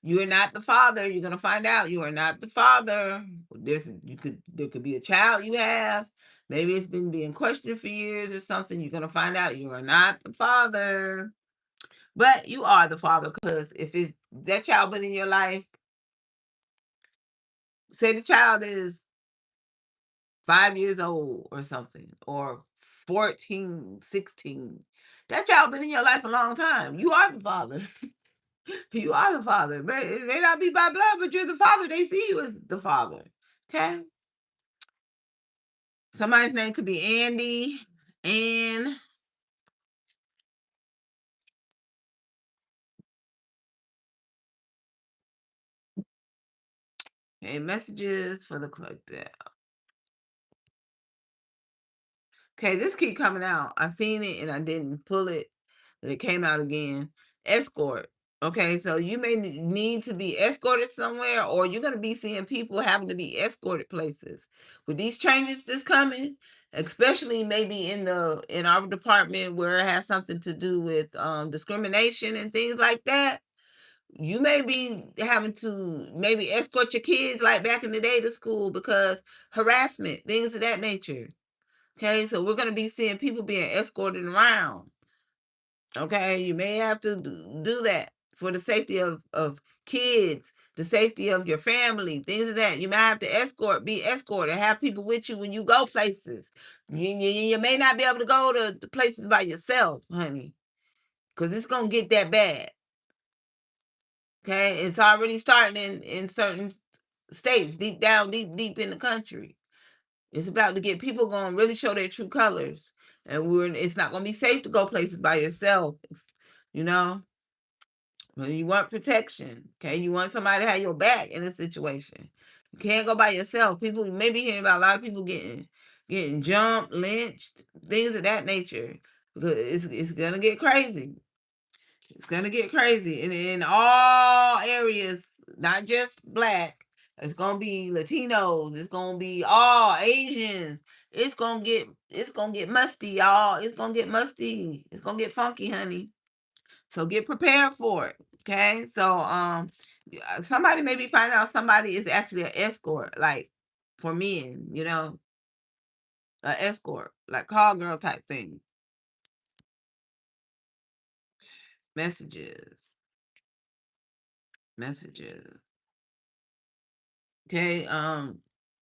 you're not the father. You're gonna find out you are not the father. There could be a child you have. Maybe it's been being questioned for years or something. You're gonna find out you are not the father. But you are the father, because if it's that child been in your life, say the child is 5 years old or something, or 14, 16. That child been in your life a long time. You are the father. You are the father. But it may not be by blood, but you're the father. They see you as the father. Okay? Somebody's name could be Andy, Ann. And messages for the collective. Okay, this keep coming out. I seen it and I didn't pull it, and it came out again. Escort. Okay, so you may need to be escorted somewhere, or you're going to be seeing people having to be escorted places. With these changes that's coming, especially maybe in our department where it has something to do with discrimination and things like that, you may be having to maybe escort your kids like back in the day to school, because harassment, things of that nature. Okay, so we're gonna be seeing people being escorted around. Okay, you may have to do that for the safety of kids, the safety of your family, things of that. You may have to be escorted, have people with you when you go places. You may not be able to go to places by yourself, honey, because it's gonna get that bad. Okay, it's already starting in certain states, deep down, deep in the country. It's about to get people going to really show their true colors, and it's not going to be safe to go places by yourself. You know, when you want protection, okay, you want somebody to have your back in a situation. You can't go by yourself. People, you may be hearing about a lot of people getting jumped, lynched, things of that nature, because it's gonna get crazy. It's gonna get crazy in all areas, not just black. It's gonna be Latinos. It's gonna be all Asians. It's gonna get musty, y'all. It's gonna get musty. It's gonna get funky, honey. So get prepared for it. Okay. So somebody maybe find out somebody is actually an escort, like for men. An escort, like call girl type thing. Messages. Messages. Okay,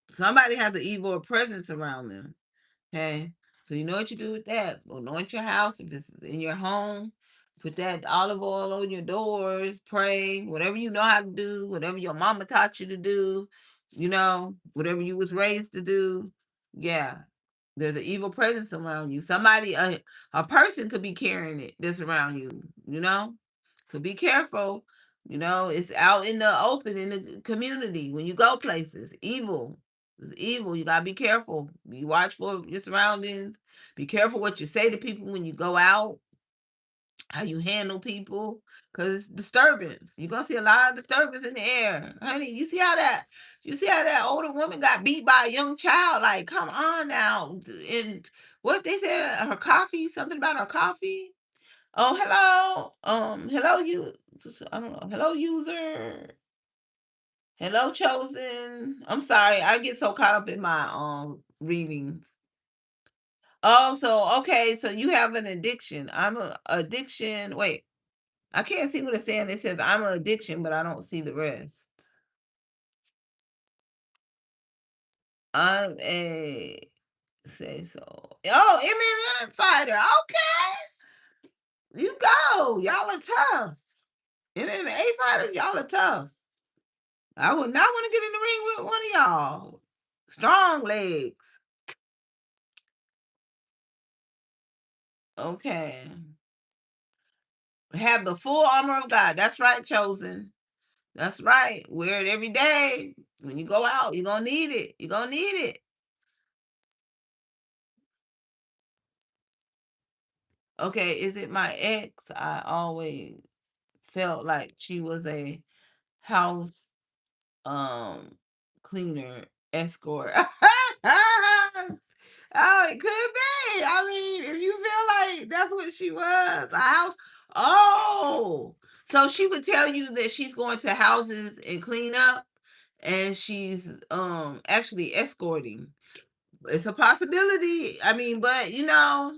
somebody has an evil presence around them. Okay, so you know what you do with that. Anoint your house if it's in your home. Put that olive oil on your doors. Pray, whatever you know how to do, whatever your mama taught you to do. Whatever you was raised to do. Yeah, there's an evil presence around you. Somebody, a person could be carrying it that's around you. So be careful. It's out in the open in the community when you go places. Evil. It's evil. You gotta be careful. Be watchful of your surroundings. Be careful what you say to people when you go out, how you handle people, because it's disturbance. You're gonna see a lot of disturbance in the air. Honey, you see how that older woman got beat by a young child? Like, come on now. And what they said, her coffee, something about her coffee. Oh, hello. Hello, you. I don't know. Hello, user. Hello, chosen. I'm sorry. I get so caught up in my readings. Oh, so okay. So you have an addiction. I'm a addiction. Wait, I can't see what it's saying. It says I'm an addiction, but I don't see the rest. I'm a say so. Oh, MMA fighter. Okay, you go. Y'all are tough. MMA fighters, y'all are tough. I would not want to get in the ring with one of y'all. Strong legs. Okay. Have the full armor of God. That's right, chosen. That's right. Wear it every day. When you go out, you're gonna need it. You're gonna need it. Okay, is it my ex? I always felt like she was a house um cleaner escort. Oh, it could be. I mean, if you feel like that's what she was, a house. Oh, so she would tell you that she's going to houses and clean up, and she's actually escorting. It's a possibility. I mean, but you know,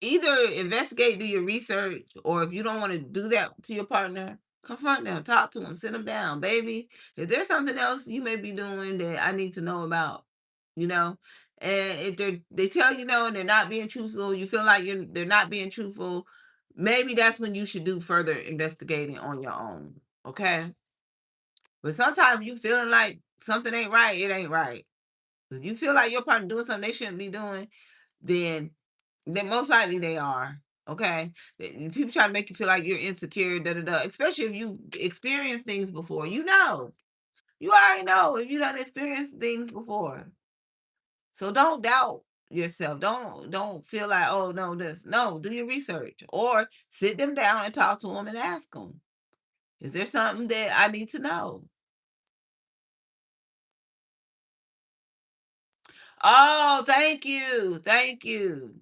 either investigate, do your research, or if you don't want to do that to your partner, confront them, talk to them, sit them down, baby. If there's something else you may be doing that I need to know about, you know, and if they tell you no and they're not being truthful, you feel like they're not being truthful, maybe that's when you should do further investigating on your own. Okay, but sometimes you feeling like something ain't right, it ain't right. If you feel like your partner doing something they shouldn't be doing, then most likely they are. Okay. People try to make you feel like you're insecure, da da da. Especially if you experienced things before. You already know if you done experienced things before. So don't doubt yourself. Don't feel like, oh no, this no, do your research. Or sit them down and talk to them and ask them. Is there something that I need to know? Oh, thank you. Thank you.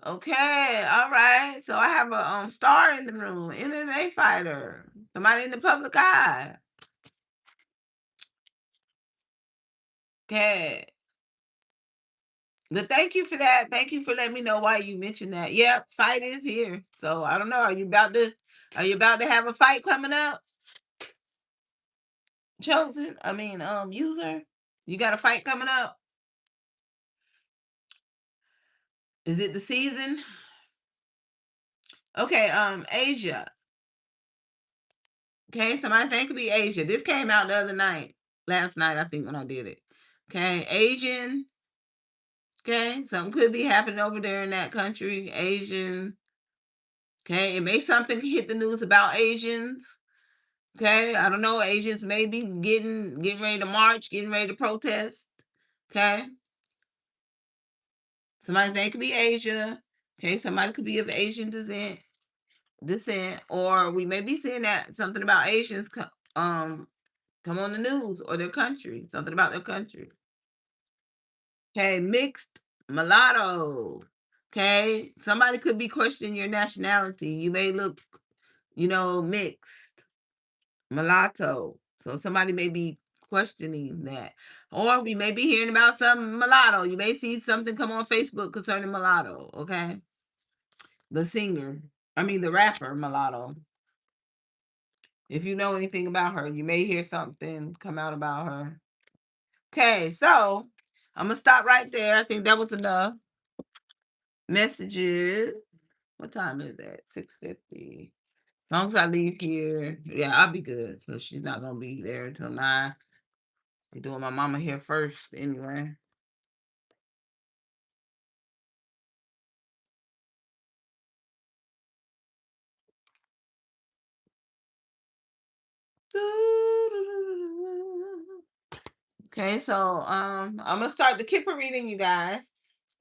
Okay, all right. So I have a star in the room, MMA fighter, somebody in the public eye. Okay, but thank you for that. Thank you for letting me know why you mentioned that. Yep, fight is here. So I don't know. Are you about to have a fight coming up? Chosen. I mean, user. You got a fight coming up? Is it the season? Okay, Asia. Okay, somebody think it could be Asia. This came out the other night, last night, I think, when I did it. Okay, Asian. Okay, something could be happening over there in that country, Asian. Okay, it may something hit the news about Asians. Okay, I don't know. Asians may be getting ready to march, getting ready to protest. Okay, somebody's name could be Asia. Okay, somebody could be of Asian descent, or we may be seeing that something about Asians come on the news or their country, something about their country. Okay, mixed mulatto. Okay, somebody could be questioning your nationality. You may look, mixed mulatto. So somebody may be questioning that. Or we may be hearing about some mulatto. You may see something come on Facebook concerning mulatto. Okay, the singer, I mean, the rapper mulatto. If you know anything about her, you may hear something come out about her. Okay, so I'm gonna stop right there. I think that was enough. Messages. What time is that? 6:50. As long as I leave here, yeah, I'll be good. So she's not gonna be there until 9. Be doing my mama here first anyway. Okay, so I'm gonna start the Kipper reading, you guys.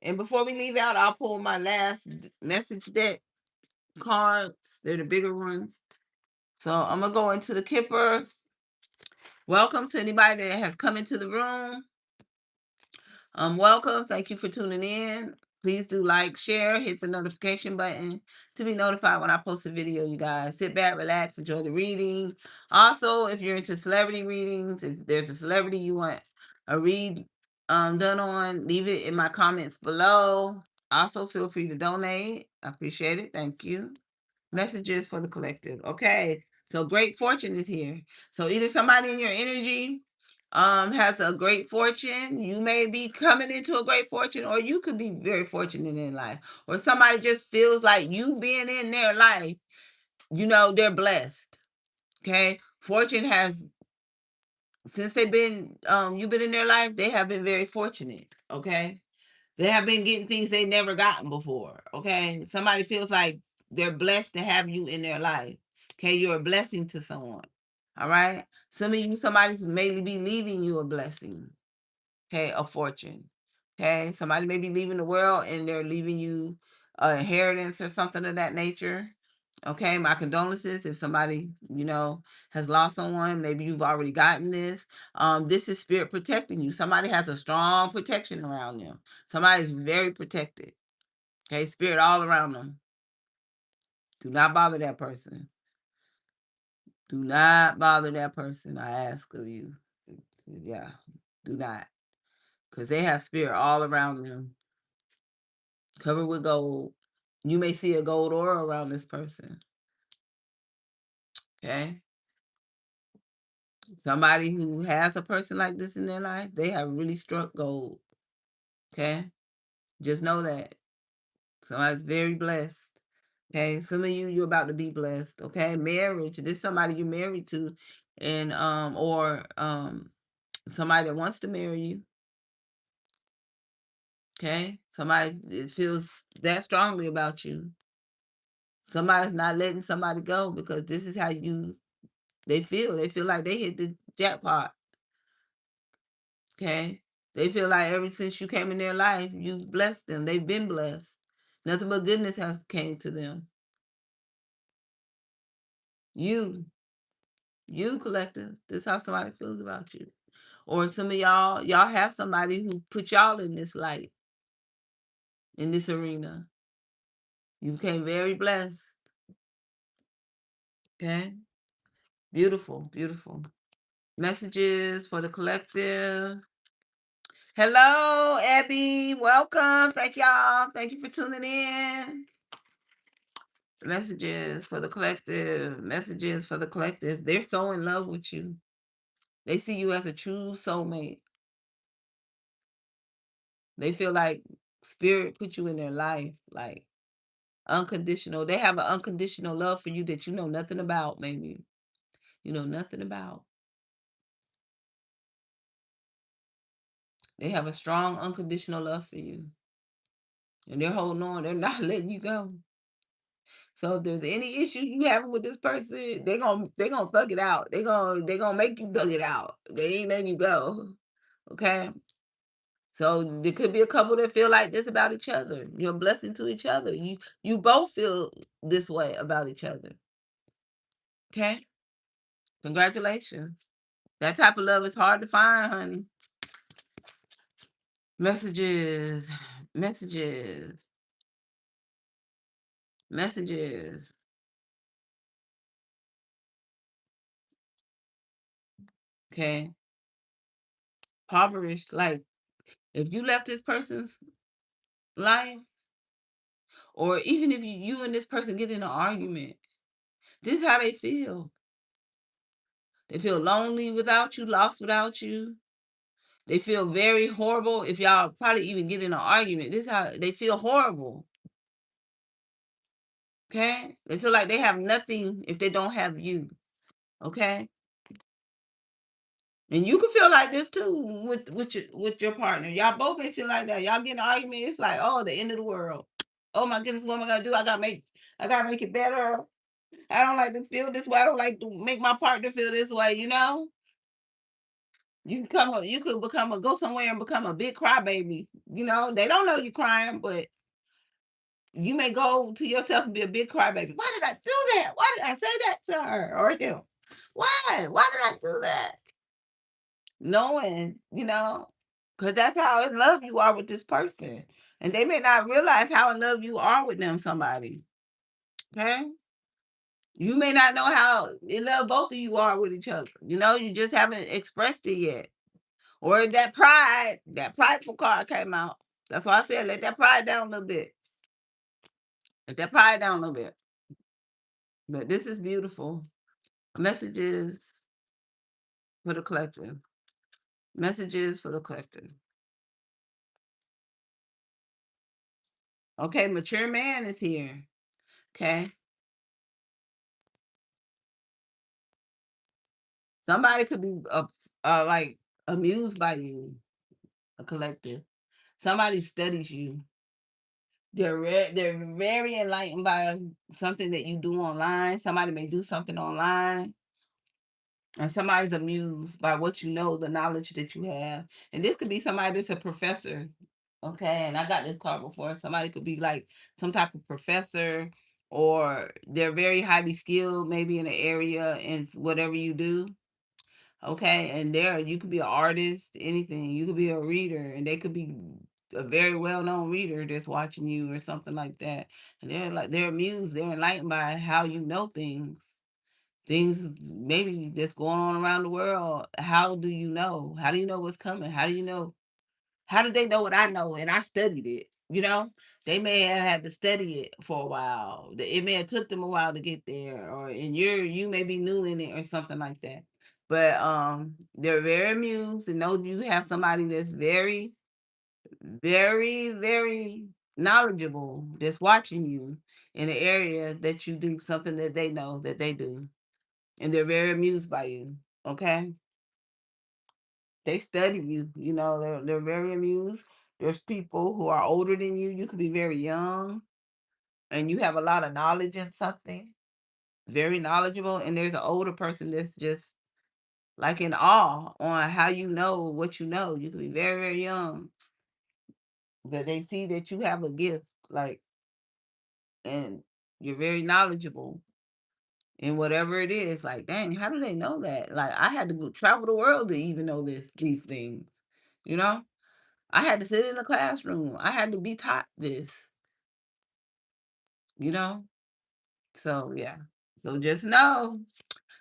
And before we leave out, I'll pull my last message deck cards. They're the bigger ones. So I'm gonna go into the Kipper. Welcome to anybody that has come into the room. Welcome. Thank you for tuning in. Please do like, share, hit the notification button to be notified when I post a video, you guys. Sit back, relax, enjoy the reading. Also, if you're into celebrity readings, if there's a celebrity you want a read done on, leave it in my comments below. Also, feel free to donate. I appreciate it. Thank you. Messages for the collective. Okay. So great fortune is here. So either somebody in your energy has a great fortune, you may be coming into a great fortune, or you could be very fortunate in life, or somebody just feels like you being in their life, they're blessed. Okay. Fortune has, since they've been you've been in their life, they have been very fortunate. Okay. They have been getting things they never gotten before. Okay. Somebody feels like they're blessed to have you in their life. Okay. You're a blessing to someone. All right. Some of you, somebody's may be leaving you a blessing. Okay. A fortune. Okay. Somebody may be leaving the world and they're leaving you a inheritance or something of that nature. Okay, my condolences if somebody, has lost someone. Maybe you've already gotten this. This is spirit protecting you. Somebody has a strong protection around them. Somebody's very protected. Okay, spirit all around them. Do not bother that person. Do not bother that person. I ask of you. Yeah, do not. Because they have spirit all around them. Covered with gold. You may see a gold aura around this person. Okay. Somebody who has a person like this in their life, they have really struck gold. Okay. Just know that somebody's very blessed. Okay. Some of you, you're about to be blessed. Okay. Marriage. This is somebody you're married to, and or somebody that wants to marry you. Okay. Somebody that feels that strongly about you. Somebody's not letting somebody go because this is how they feel. They feel like they hit the jackpot. Okay. They feel like ever since you came in their life, you've blessed them. They've been blessed. Nothing but goodness has came to them. You collective. This is how somebody feels about you. Or some of y'all have somebody who put y'all in this light, in this arena. You became very blessed. Okay. Beautiful, beautiful. Messages for the collective. Hello, Abby. Welcome. Thank y'all. Thank you for tuning in. Messages for the collective. Messages for the collective. They're so in love with you. They see you as a true soulmate. They feel like spirit put you in their life, like unconditional. They have an unconditional love for you that you know nothing about, maybe. You know nothing about. They have a strong unconditional love for you. And they're holding on. They're not letting you go. So if there's any issue you having with this person, they gonna thug it out. They gonna make you thug it out. They ain't letting you go. Okay. So there could be a couple that feel like this about each other. You're a blessing to each other. You both feel this way about each other. Okay? Congratulations. That type of love is hard to find, honey. Messages, messages, messages. Okay. Impoverished. Like if you left this person's life, or even if you and this person get in an argument, this is how they feel. They feel lonely without you, lost without you. They feel very horrible if y'all probably even get in an argument. This is how they feel horrible. Okay? They feel like they have nothing if they don't have you. Okay? And you can feel like this too with your partner. Y'all both may feel like that. Y'all get in an argument, it's like, oh, the end of the world. Oh my goodness, what am I gonna do? I gotta make it better. I don't like to feel this way. I don't like to make my partner feel this way. You could go somewhere and become a big crybaby. They don't know you're crying, but you may go to yourself and be a big crybaby. Why did I do that? Why did I say that to her or him? Why? Why did I do that? Knowing. Because that's how in love you are with this person. And they may not realize how in love you are with them, somebody. Okay? You may not know how in love both of you are with each other. You just haven't expressed it yet. Or that prideful card came out. That's why I said let that pride down a little bit. Let that pride down a little bit. But this is beautiful. Messages for the collective. Messages for the collective. Okay, mature man is here. Okay. Somebody could be like amused by you, a collective. Somebody studies you. They're very enlightened by something that you do online. Somebody may do something online, and somebody's amused by what you know, the knowledge that you have. And this could be somebody that's a professor. Okay, and I got this card before. Somebody could be like some type of professor, or they're very highly skilled, maybe in an area in whatever you do. Okay, and there you could be an artist, anything. You could be a reader, and they could be a very well-known reader that's watching you or something like that. And they're amused, they're enlightened by how you know things. Things maybe that's going on around the world. How do you know? How do you know what's coming? How do you know? How do they know what I know? And I studied it. They may have had to study it for a while. It may have took them a while to get there, or and you may be new in it or something like that. But they're very amused and know you have somebody that's very, very, very knowledgeable that's watching you in an area that you do something that they know that they do. And they're very amused by you. Okay. They study you, they're very amused. There's people who are older than you. You could be very young and you have a lot of knowledge in something, very knowledgeable. And there's an older person that's just like in awe on how you know what you know. You could be very, very young, but they see that you have a gift, like, and you're very knowledgeable in whatever it is. Like, dang, how do they know that? Like, I had to go travel the world to even know these things, you know? I had to sit in the classroom. I had to be taught this, you know? So, yeah. So just know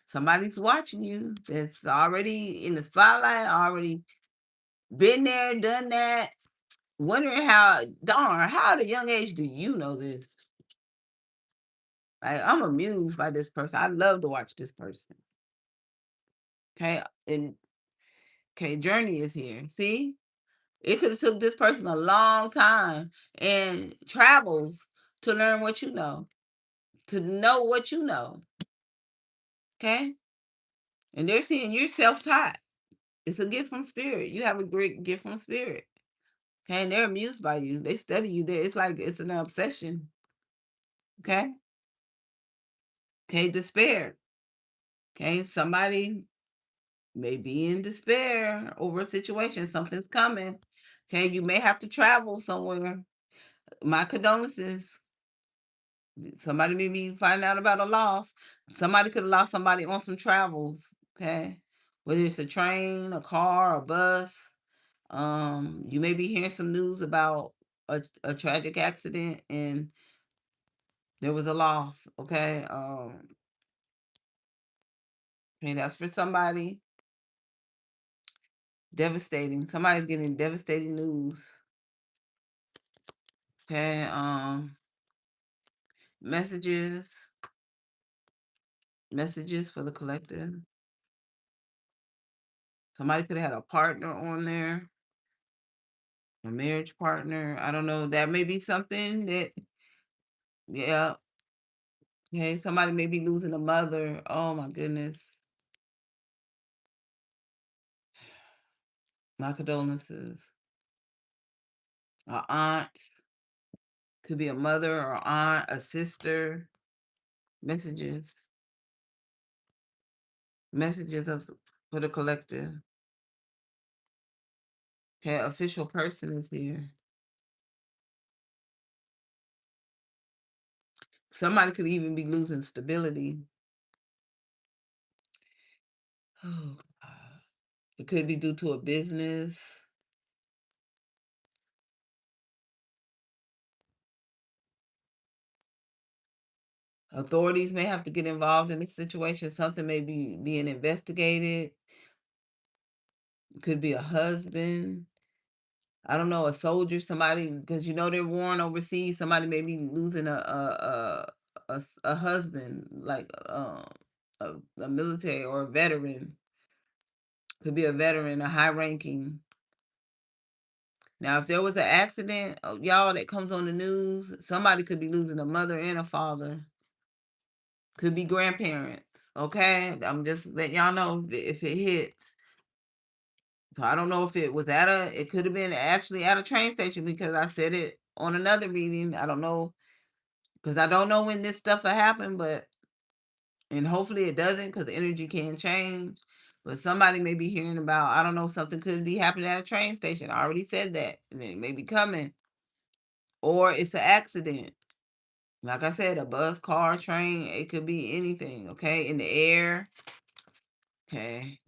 somebody's watching you that's already in the spotlight, already been there, done that, wondering how at a young age do you know this? Like, I'm amused by this person. I love to watch this person. Okay. And okay, Journey is here. See? It could have took this person a long time and travels to learn what you know, to know what you know. Okay? And they're seeing you're self-taught. It's a gift from spirit. You have a great gift from spirit. Okay? And they're amused by you. They study you. It's like it's an obsession. Okay? Okay, despair. Okay, somebody may be in despair over a situation. Something's coming. Okay, you may have to travel somewhere. My condolences. Somebody made me find out about a loss. Somebody could have lost somebody on some travels. Okay. Whether it's a train, a car, a bus. You may be hearing some news about a tragic accident and there was a loss. Okay. And that's for somebody. Devastating. Somebody's getting devastating news. Okay. Messages. Messages for the collective. Somebody could have had a partner on there. A marriage partner. I don't know. That may be something that, yeah. Okay. Somebody may be losing a mother. Oh my goodness. My condolences. A aunt. Could be a mother or aunt, a sister. Messages. Messages for the collective. Okay. Official person is here. Somebody could even be losing stability. Oh, God. It could be due to a business. Authorities may have to get involved in this situation. Something may be being investigated. Could be a husband. I don't know, a soldier, somebody, because they're warring overseas. Somebody may be losing a husband, like a military or a veteran. Could be a veteran, a high ranking. Now, if there was an accident, y'all, that comes on the news, somebody could be losing a mother and a father. Could be grandparents. Okay, I'm just letting y'all know if it hits. So I don't know if it was it could have been actually at a train station, because I said it on another reading. I don't know, because I don't know when this stuff will happen, and hopefully it doesn't, because energy can change. But somebody may be hearing about, I don't know, something could be happening at a train station. I already said that, and it may be coming, or it's an accident. Like I said, a bus, car, train, it could be anything. Okay, in the air. Okay,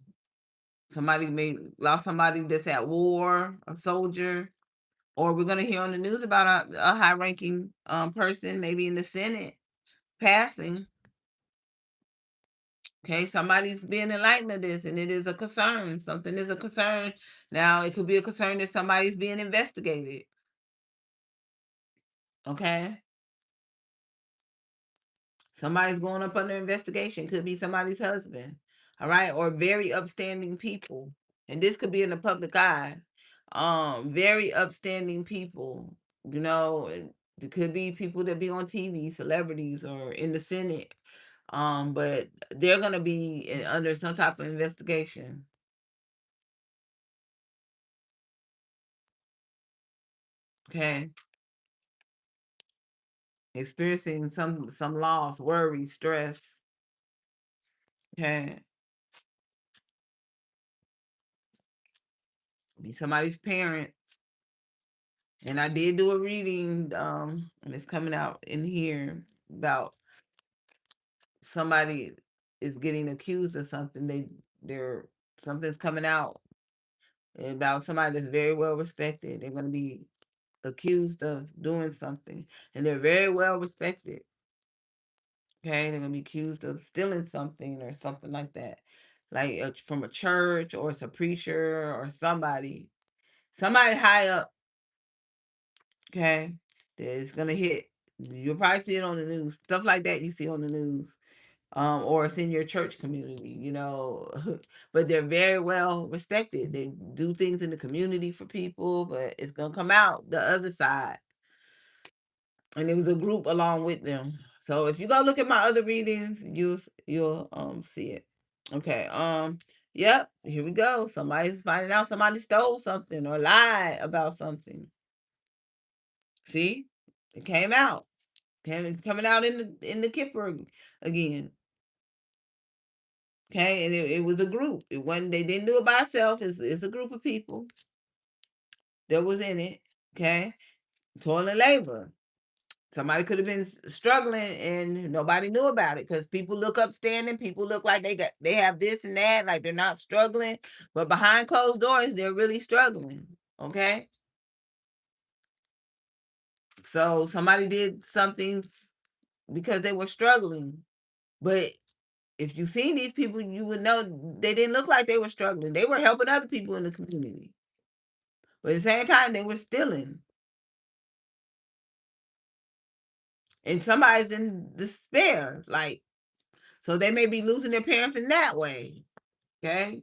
somebody may lost somebody that's at war, a soldier. Or we're gonna hear on the news about a high-ranking person, maybe in the Senate, passing. Okay, somebody's being enlightened of this, and it is a concern. Something is a concern. Now, it could be a concern that somebody's being investigated. Okay, somebody's going up under investigation. Could be somebody's husband. All right, or very upstanding people, and this could be in the public eye. Very upstanding people. And it could be people that be on TV, celebrities, or in the Senate. But they're gonna be under some type of investigation. Okay, experiencing some loss, worry, stress. Okay, be somebody's parent. And I did do a reading, and it's coming out in here about somebody is getting accused of something. They're something's coming out about somebody that's very well respected. They're going to be accused of doing something, and they're very well respected. Okay, they're going to be accused of stealing something or something like that, like from a church, or it's a preacher or somebody high up. Okay, that is going to hit. You'll probably see it on the news, stuff like that. You see on the news. Or it's in your church community. But they're very well respected. They do things in the community for people, but it's gonna come out the other side. And it was a group along with them. So if you go look at my other readings, you'll see it. Okay. Yep, here we go. Somebody's finding out somebody stole something or lied about something. See? It came out. It's coming out in the Kipper again. Okay, and it was a group. It wasn't They didn't do it by itself. It's a group of people that was in it. Okay, toil and labor. Somebody could have been struggling and nobody knew about it, because people look upstanding. People look like they have this and that, like they're not struggling, but behind closed doors, they're really struggling. Okay, so somebody did something because they were struggling, but if you seen these people, you would know they didn't look like they were struggling. They were helping other people in the community. But at the same time, they were stealing. And somebody's in despair. Like, so they may be losing their parents in that way. Okay.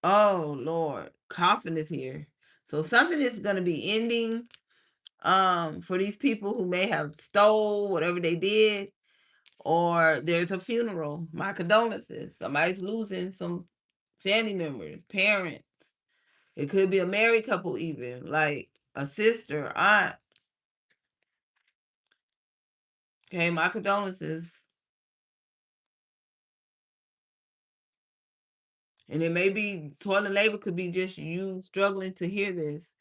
Oh Lord. Coffin is here. So something is gonna be ending for these people who may have stole whatever they did, or there's a funeral. My condolences. Somebody's losing some family members, parents. It could be a married couple, even like a sister, aunt. Okay, my condolences. And it may be toil and labor, could be just you struggling to hear this,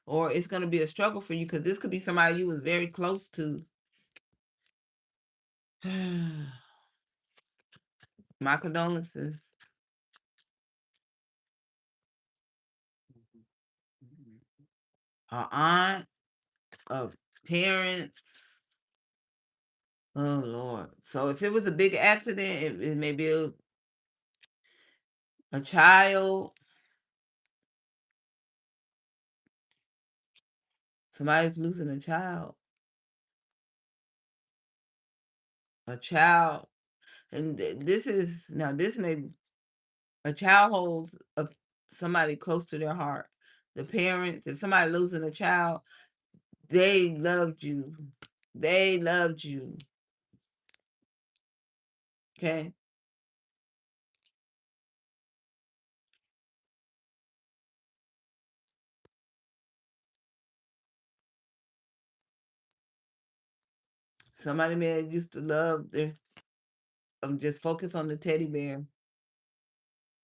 or it's going to be a struggle for you, because this could be somebody you was very close to. My condolences. A aunt, of parents, Oh Lord. So if it was a big accident, it may be a child, somebody's losing a child, and this is now this may a child holds somebody close to their heart. The parents, if somebody losing a child, they loved you. They loved you. Okay. Somebody may have used to love their just focus on the teddy bear.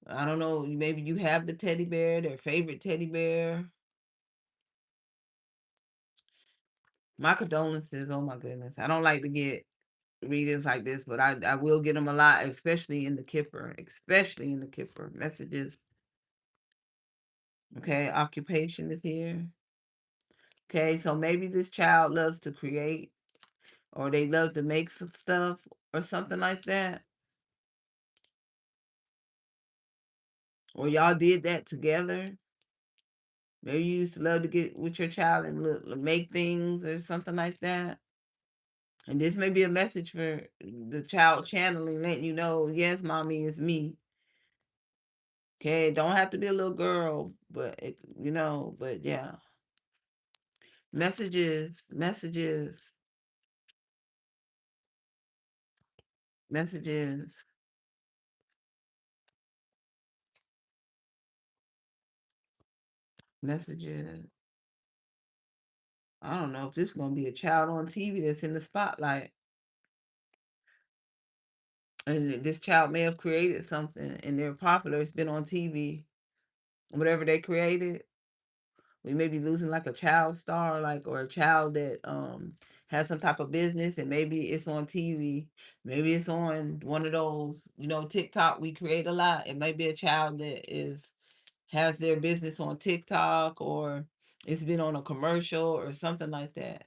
I don't know, maybe you have the teddy bear, their favorite teddy bear. My condolences. Oh my goodness. I don't like to get readings like this, but I will get them a lot, especially in the Kipper messages. Okay, occupation is here. Okay, so maybe this child loves to create or they love to make some stuff or something like that. Or y'all did that together. Maybe you used to love to get with your child and make things or something like that. And this may be a message for the child channeling, letting you know, yes, mommy is me. Okay, it don't have to be a little girl, but but yeah. Messages, messages, messages, messages. I don't know if this is gonna be a child on TV that's in the spotlight. And this child may have created something and they're popular. It's been on TV. Whatever they created, we may be losing like a child star, like or a child that has some type of business and maybe it's on TV. Maybe it's on one of those, TikTok we create a lot. It may be a child that is has their business on TikTok or it's been on a commercial or something like that.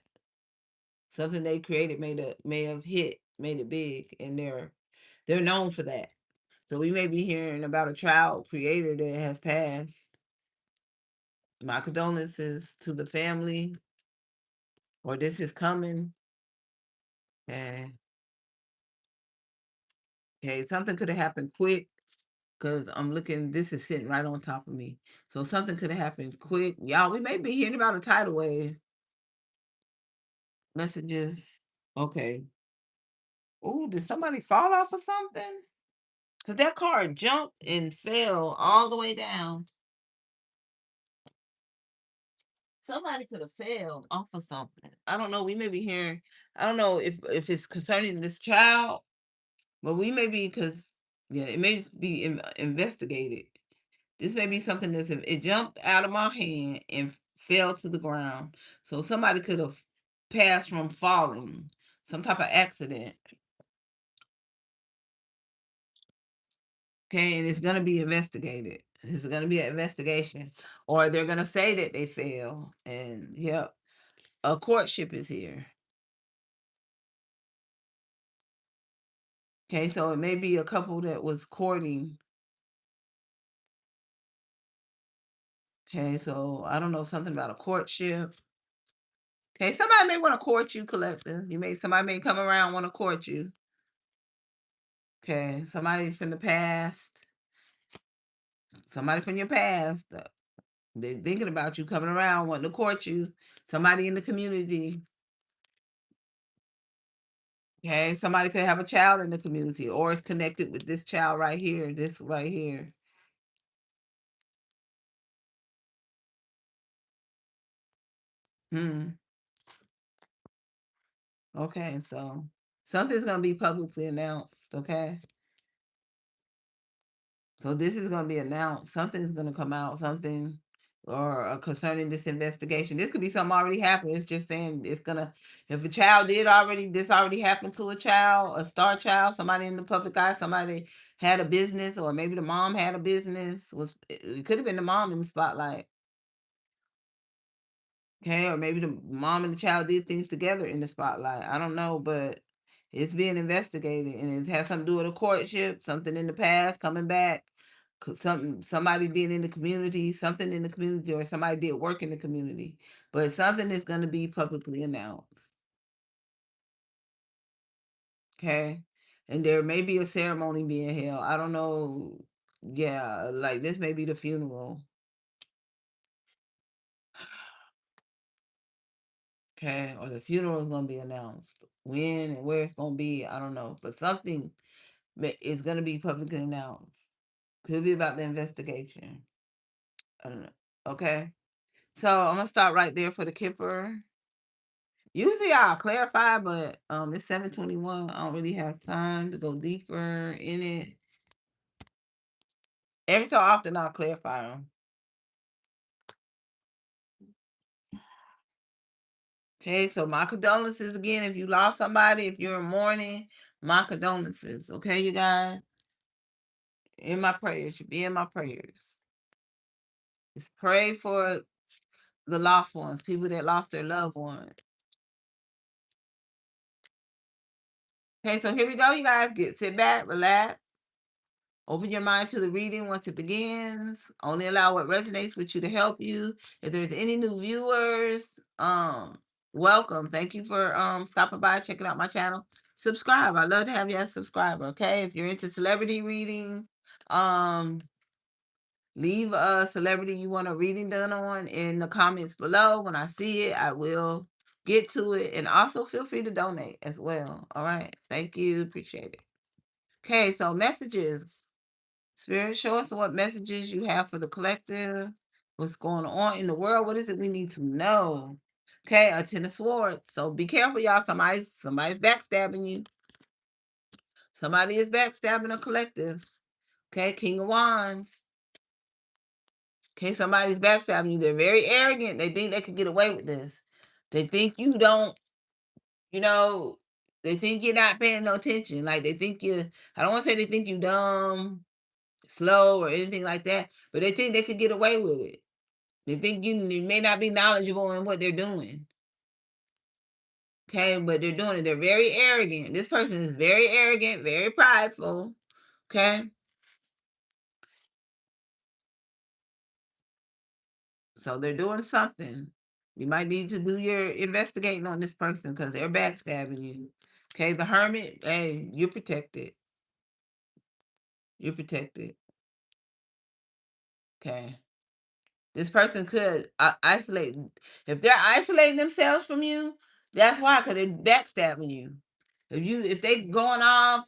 Something they created may have hit, made it big, and they're known for that. So we may be hearing about a child creator that has passed. My condolences to the family, or this is coming. And okay, something could have happened quick because I'm looking. This is sitting right on top of me, so something could have happened quick. Y'all, we may be hearing about a tidal wave. Messages. Okay. Oh, did somebody fall off of something? Because that car jumped and fell all the way down. Somebody could have fell off of something. I don't know. We may be hearing. I don't know if it's concerning this child, but we may be because yeah, it may be investigated. This may be something it jumped out of my hand and fell to the ground. So somebody could have passed from falling, some type of accident. Okay, and it's gonna be investigated. It's gonna be an investigation, or they're gonna say that they fell. And yep, a courtship is here. Okay, so it may be a couple that was courting. Okay, so I don't know something about a courtship. Okay, somebody may want to court you, collective. Somebody may come around want to court you. Okay, somebody from the past, somebody from your past. They're thinking about you coming around wanting to court you. Somebody in the community. Okay, somebody could have a child in the community or is connected with this child right here, this right here. Hmm. Okay, so something's gonna be publicly announced. Okay, so this is gonna be announced. Something's gonna come out. Something or concerning this investigation. This could be something already happened. It's just saying it's gonna. If a child this already happened to a child, a star child, somebody in the public eye, somebody had a business, or maybe the mom had a business. It could have been the mom in the spotlight. Okay, or maybe the mom and the child did things together in the spotlight. I don't know, but It's being investigated, and it has something to do with a courtship, something in the past coming back, somebody being in the community, something in the community, or somebody did work in the community. But something is going to be publicly announced. Okay. And there may be a ceremony being held. I don't know. Yeah, like this may be the funeral. Okay. Or the funeral is going to be announced. When and where it's going to be, I don't know. But something is going to be publicly announced. Could be about the investigation. I don't know. Okay. So I'm going to stop right there for the Kipper. Usually I'll clarify, but it's 7:21. I don't really have time to go deeper in it. Every so often I'll clarify them. Okay, so my condolences again. If you lost somebody, if you're in mourning, my condolences. Okay, you guys, in my prayers, you be in my prayers. Just pray for the lost ones, people that lost their loved ones. Okay, so here we go, you guys. Sit back, relax. Open your mind to the reading once it begins. Only allow what resonates with you to help you. If there's any new viewers, welcome. Thank you for stopping by, checking out my channel. Subscribe. I'd love to have you as a subscriber. Okay. If you're into celebrity reading, um, leave a celebrity you want a reading done on in the comments below. When I see it, I will get to it. And also feel free to donate as well. All right. Thank you. Appreciate it. Okay, so messages. Spirit, show us what messages you have for the collective. What's going on in the world? What is it we need to know? Okay, a Ten of Swords. So be careful, y'all. Somebody's backstabbing you. Somebody is backstabbing a collective. Okay, King of Wands. Okay, somebody's backstabbing you. They're very arrogant. They think they can get away with this. They think you don't, you know, they think you're not paying no attention. Like they think you, I don't want to say they think you dumb, slow, or anything like that, but they think they could get away with it. They think you may not be knowledgeable in what they're doing. Okay, but they're doing it. They're very arrogant. This person is very arrogant, very prideful. Okay. So they're doing something. You might need to do your investigating on this person because they're backstabbing you. Okay, the Hermit, hey, you're protected. You're protected. Okay. This person could isolate. If they're isolating themselves from you, that's why, because they're backstabbing you. If they going off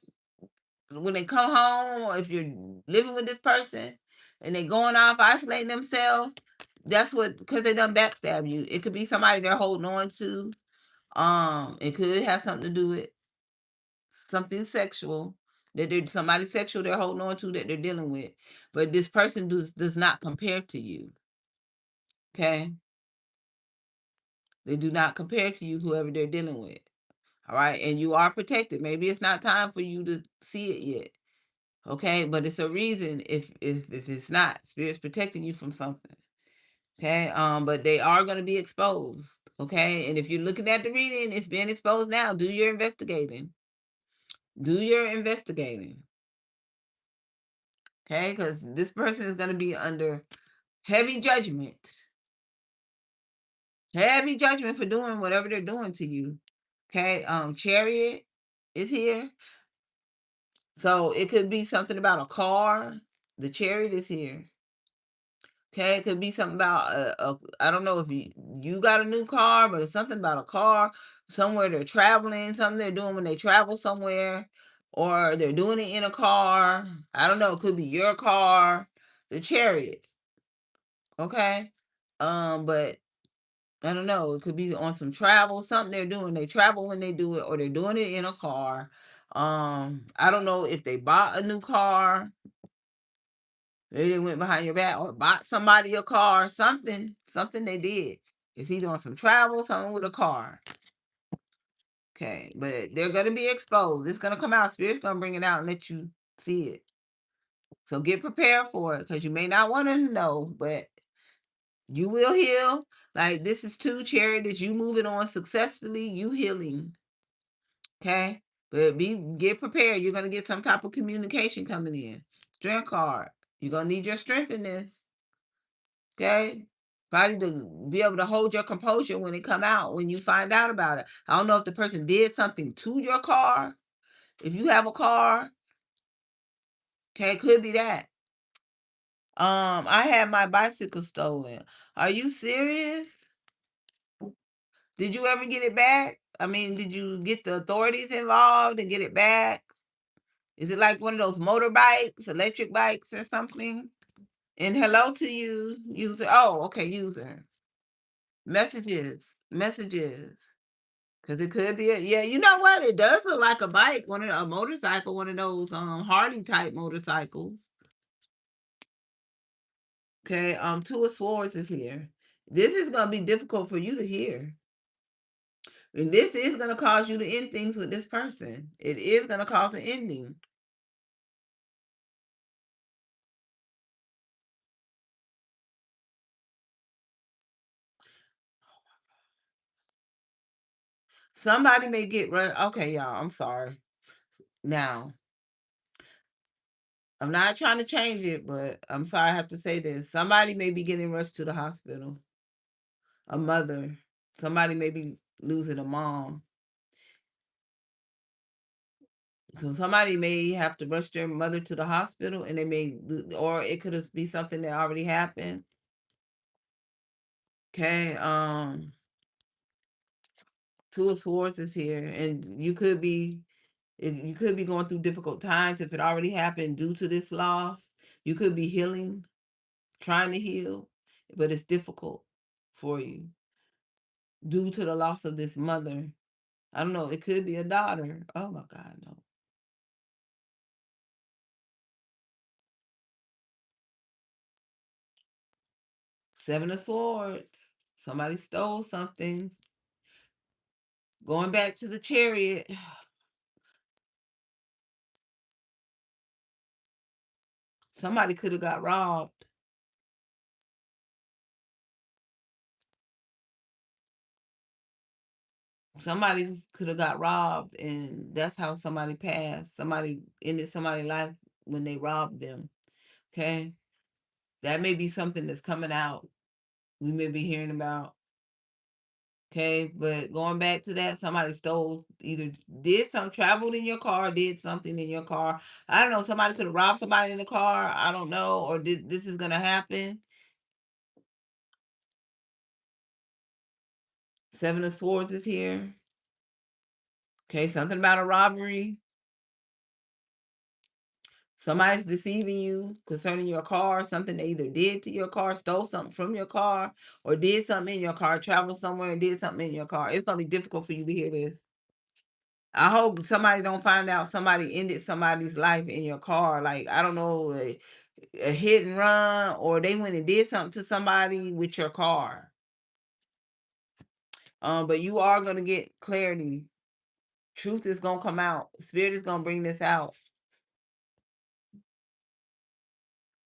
when they come home, or if you're living with this person and they going off isolating themselves, that's what, because they done backstab you. It could be somebody they're holding on to. It could have something to do with something sexual, that they're somebody sexual they're holding on to, that they're dealing with. But this person does not compare to you. Okay. They do not compare to you, whoever they're dealing with. All right. And you are protected. Maybe it's not time for you to see it yet. Okay. But it's a reason if it's not. Spirit's protecting you from something. Okay. But they are going to be exposed. Okay. And if you're looking at the reading, it's being exposed now. Do your investigating. Do your investigating. Okay. Because this person is going to be under heavy judgment. Heavy judgment for doing whatever they're doing to you. Okay. Chariot is here. So it could be something about a car. The Chariot is here. Okay, it could be something about I don't know if you got a new car, but it's something about a car, somewhere they're traveling, something they're doing when they travel somewhere, or they're doing it in a car. I don't know. It could be your car, the Chariot. Okay, but I don't know. It could be on some travel, something they're doing. They travel when they do it, or they're doing it in a car. I don't know if they bought a new car. They went behind your back or bought somebody a car, something they did. Is he doing some travel, something with a car? Okay, but they're gonna be exposed. It's gonna come out. Spirit's gonna bring it out and let you see it. So get prepared for it, because you may not want to know, but you will heal. Like this is too, Chariot, that you moving on successfully, you healing. Okay. But get prepared. You're gonna get some type of communication coming in. Strength card. You're gonna need your strength in this. Okay? Probably to be able to hold your composure when it come out, when you find out about it. I don't know if the person did something to your car. If you have a car, okay, it could be that. I had my bicycle stolen. Are you serious? Did you ever get it back? I mean, did you get the authorities involved and get it back? Is it like one of those motorbikes, electric bikes or something? And hello to you, user. Oh, okay, user. Messages, messages. Because it could be yeah, you know what? It does look like a bike, a motorcycle, one of those Harley type motorcycles. Okay, Two of Swords is here. This is gonna be difficult for you to hear. And this is gonna cause you to end things with this person. It is gonna cause an ending. Somebody may get run. Okay, y'all, I'm sorry. Now, I'm not trying to change it, but I'm sorry I have to say this. Somebody may be getting rushed to the hospital. A mother. Somebody may be losing a mom. So somebody may have to rush their mother to the hospital and they may or it could be something that already happened. Okay. Two of Swords is here and you could be going through difficult times if it already happened due to this loss. You could be healing, trying to heal, but it's difficult for you due to the loss of this mother. I don't know, it could be a daughter. Oh my God, no. Seven of Swords. Somebody stole something. Going back to the Chariot. Somebody could have got robbed. Somebody could have got robbed, and that's how somebody passed. Somebody ended somebody's life when they robbed them. Okay, that may be something that's coming out. We may be hearing about. Okay, but going back to that, somebody stole either did some traveled in your car, did something in your car. I don't know. Somebody could have robbed somebody in the car. I don't know, or did this is gonna happen. Seven of Swords is here. Okay, something about a robbery. Somebody's deceiving you concerning your car, something they either did to your car, stole something from your car, or did something in your car, traveled somewhere and did something in your car. It's gonna be difficult for you to hear this. I hope somebody don't find out somebody ended somebody's life in your car. Like, I don't know, a hit and run, or they went and did something to somebody with your car. But you are gonna get clarity. Truth is gonna come out. Spirit is gonna bring this out.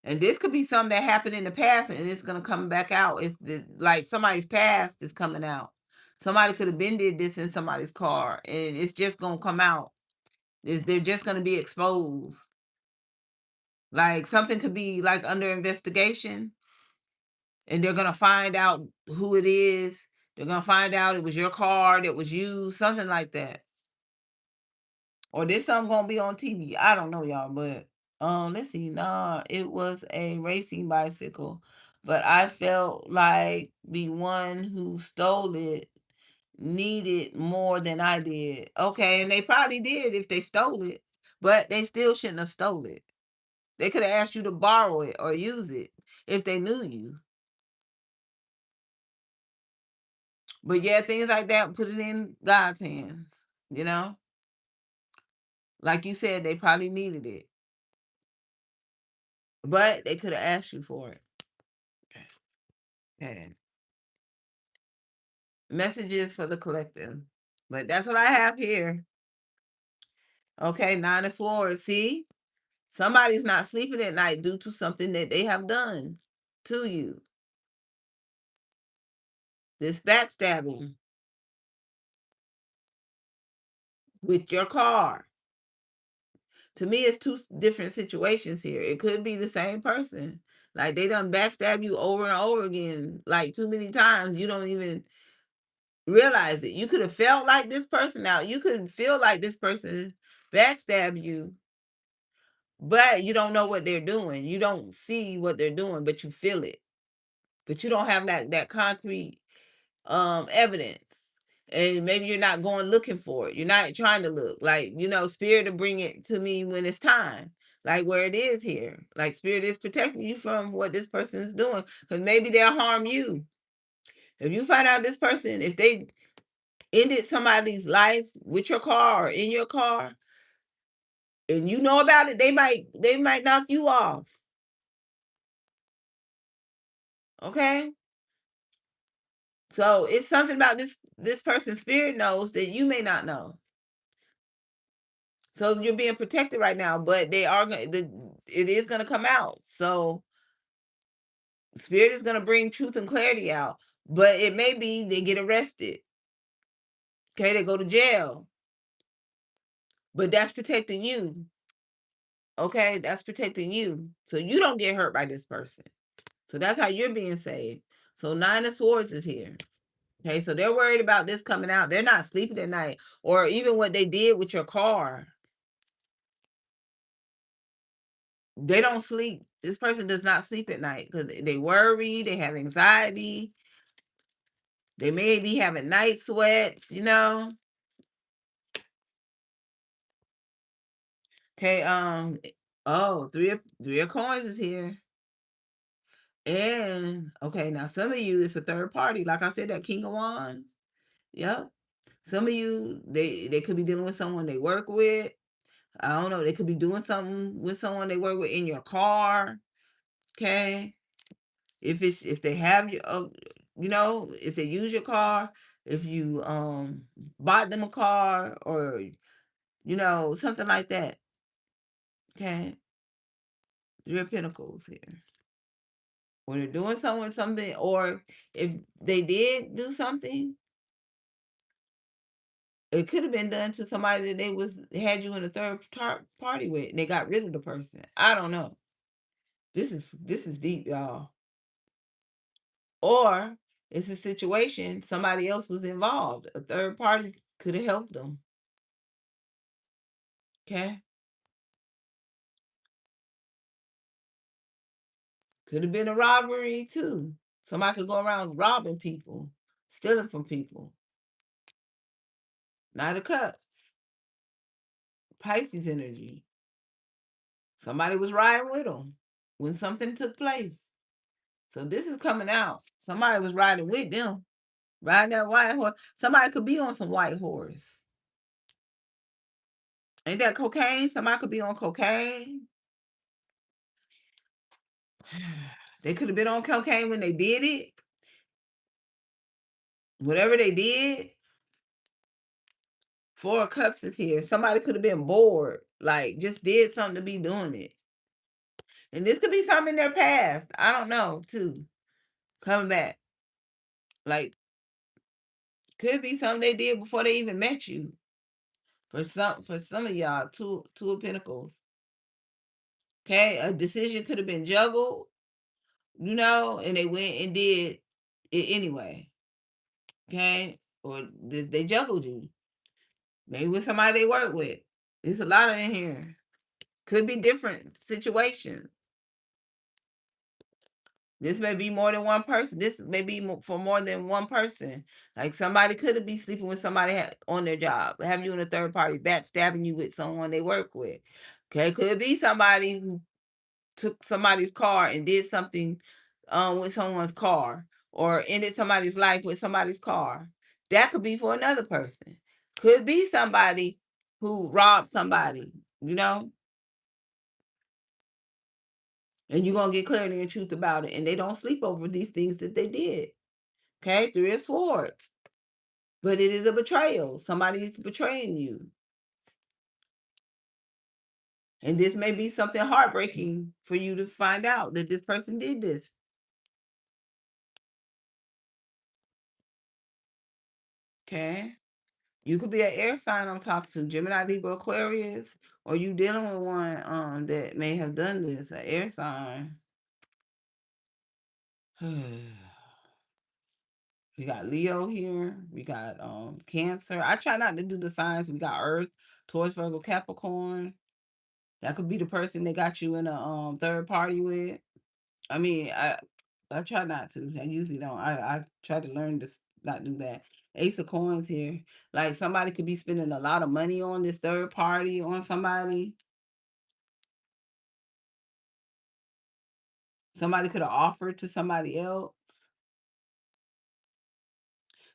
And this could be something that happened in the past and it's gonna come back out. Like somebody's past is coming out. Somebody could have been did this in somebody's car and it's just gonna come out. They're just gonna be exposed. Like something could be like under investigation and they're gonna find out who it is. They're gonna find out it was your car that was used, something like that. Or this something gonna be on TV. I don't know, y'all, but let's see. Nah, it was a racing bicycle, but I felt like the one who stole it needed more than I did. Okay, and they probably did if they stole it, but they still shouldn't have stole it. They could have asked you to borrow it or use it if they knew you. But yeah, things like that, put it in God's hands, you know? Like you said, they probably needed it, but they could have asked you for it. Okay. Messages for the collective. But that's what I have here. Okay, Nine of Swords. See? Somebody's not sleeping at night due to something that they have done to you. This backstabbing. with your car. To me, it's two different situations here. It could be the same person. Like they done backstab you over and over again, like too many times. You don't even realize it. You could have felt like this person out. You could feel like this person backstab you, but you don't know what they're doing. You don't see what they're doing, but you feel it. But you don't have that concrete evidence. And maybe you're not going looking for it. You're not trying to look. Like, spirit to bring it to me when it's time. Like where it is here. Like spirit is protecting you from what this person is doing. Because maybe they'll harm you. If you find out this person, if they ended somebody's life with your car or in your car, and you know about it, they might knock you off. Okay? So it's something about this person's spirit knows that you may not know. So you're being protected right now, but it is gonna come out. So spirit is gonna bring truth and clarity out. But it may be they get arrested. Okay, they go to jail. But that's protecting you. Okay, that's protecting you. So you don't get hurt by this person. So that's how you're being saved. So Nine of Swords is here. Okay, so they're worried about this coming out. They're not sleeping at night, or even what they did with your car. They don't sleep. This person does not sleep at night because they worry, they have anxiety, they may be having night sweats. Okay, oh, three of coins is here. And okay, now some of you it's a third party. Like I said, that King of Wands. Yep. Some of you, they could be dealing with someone they work with. I don't know. They could be doing something with someone they work with in your car. Okay. If they have your, if they use your car, if you bought them a car, or something like that. Okay. Three of Pentacles here. When they're doing something, or if they did do something, it could have been done to somebody that they had you in a party with, and they got rid of the person. I don't know. This is deep, y'all. Or it's a situation somebody else was involved. A third party could have helped them. Okay, could have been a robbery too. Somebody could go around robbing people, stealing from people. Knight of Cups, Pisces energy. Somebody was riding with them when something took place. So this is coming out. Somebody was riding with them, riding that white horse. Somebody could be on some white horse. Ain't that cocaine? Somebody could be on cocaine. They could have been on cocaine when they did it. Whatever they did. Four of Cups is here. Somebody could have been bored, like just did something to be doing it. And this could be something in their past. I don't know, too. Coming back. Like, could be something they did before they even met you. For some of y'all, two of Pentacles. Okay, a decision could have been juggled, and they went and did it anyway. Okay, or they juggled you. Maybe with somebody they work with. There's a lot of in here. Could be different situations. This may be more than one person. This may be for more than one person. Like somebody could be sleeping with somebody on their job, have you in a third party, backstabbing you with someone they work with. Okay, could be somebody who took somebody's car and did something with someone's car, or ended somebody's life with somebody's car. That could be for another person. Could be somebody who robbed somebody, you know, and you're gonna get clarity and truth about it. And they don't sleep over these things that they did. Okay, Three of Swords. But it is a betrayal. Somebody's betraying you. And this may be something heartbreaking for you to find out that this person did this. Okay. You could be an air sign I'm talking to, Gemini, Libra, Aquarius, or you dealing with one that may have done this, an air sign. We got Leo here. We got Cancer. I try not to do the signs. We got Earth, Taurus, Virgo, Capricorn. That could be the person that got you in a third party with. I mean, I try not to. I usually don't. I try to learn to not do that. Ace of Coins here. Like somebody could be spending a lot of money on this third party on somebody. Somebody could have offered to somebody else.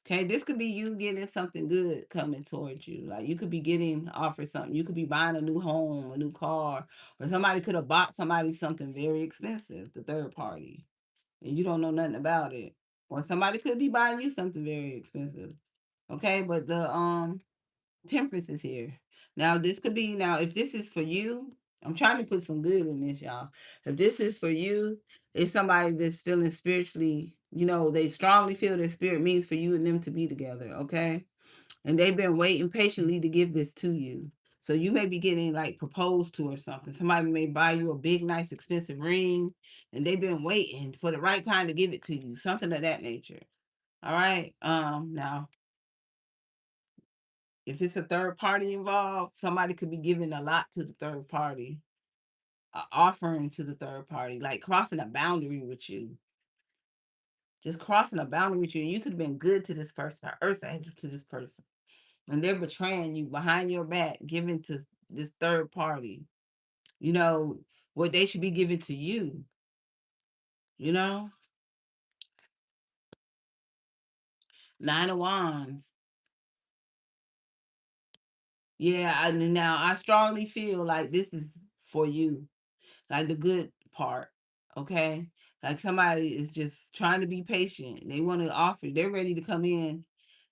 Okay, this could be you getting something good coming towards you. Like you could be getting offered something. You could be buying a new home, a new car, or somebody could have bought somebody something very expensive, the third party, and you don't know nothing about it. Or somebody could be buying you something very expensive. Okay, but the Temperance is here. Now this could be now if this is for you, I'm trying to put some good in this, y'all. If this is for you, it's somebody that's feeling spiritually, they strongly feel that spirit means for you and them to be together, okay? And they've been waiting patiently to give this to you. So you may be getting like proposed to or something. Somebody may buy you a big, nice, expensive ring, and they've been waiting for the right time to give it to you, something of that nature. All right. Now if it's a third party involved, somebody could be giving a lot to the third party, offering to the third party, like crossing a boundary with you. Just crossing a boundary with you. You could have been good to this person, or earth angel to this person. And they're betraying you behind your back, giving to this third party, you know, what they should be giving to you, you know? Nine of Wands. Yeah, now I strongly feel like this is for you. Like the good part, okay? Like somebody is just trying to be patient. They want to offer, they're ready to come in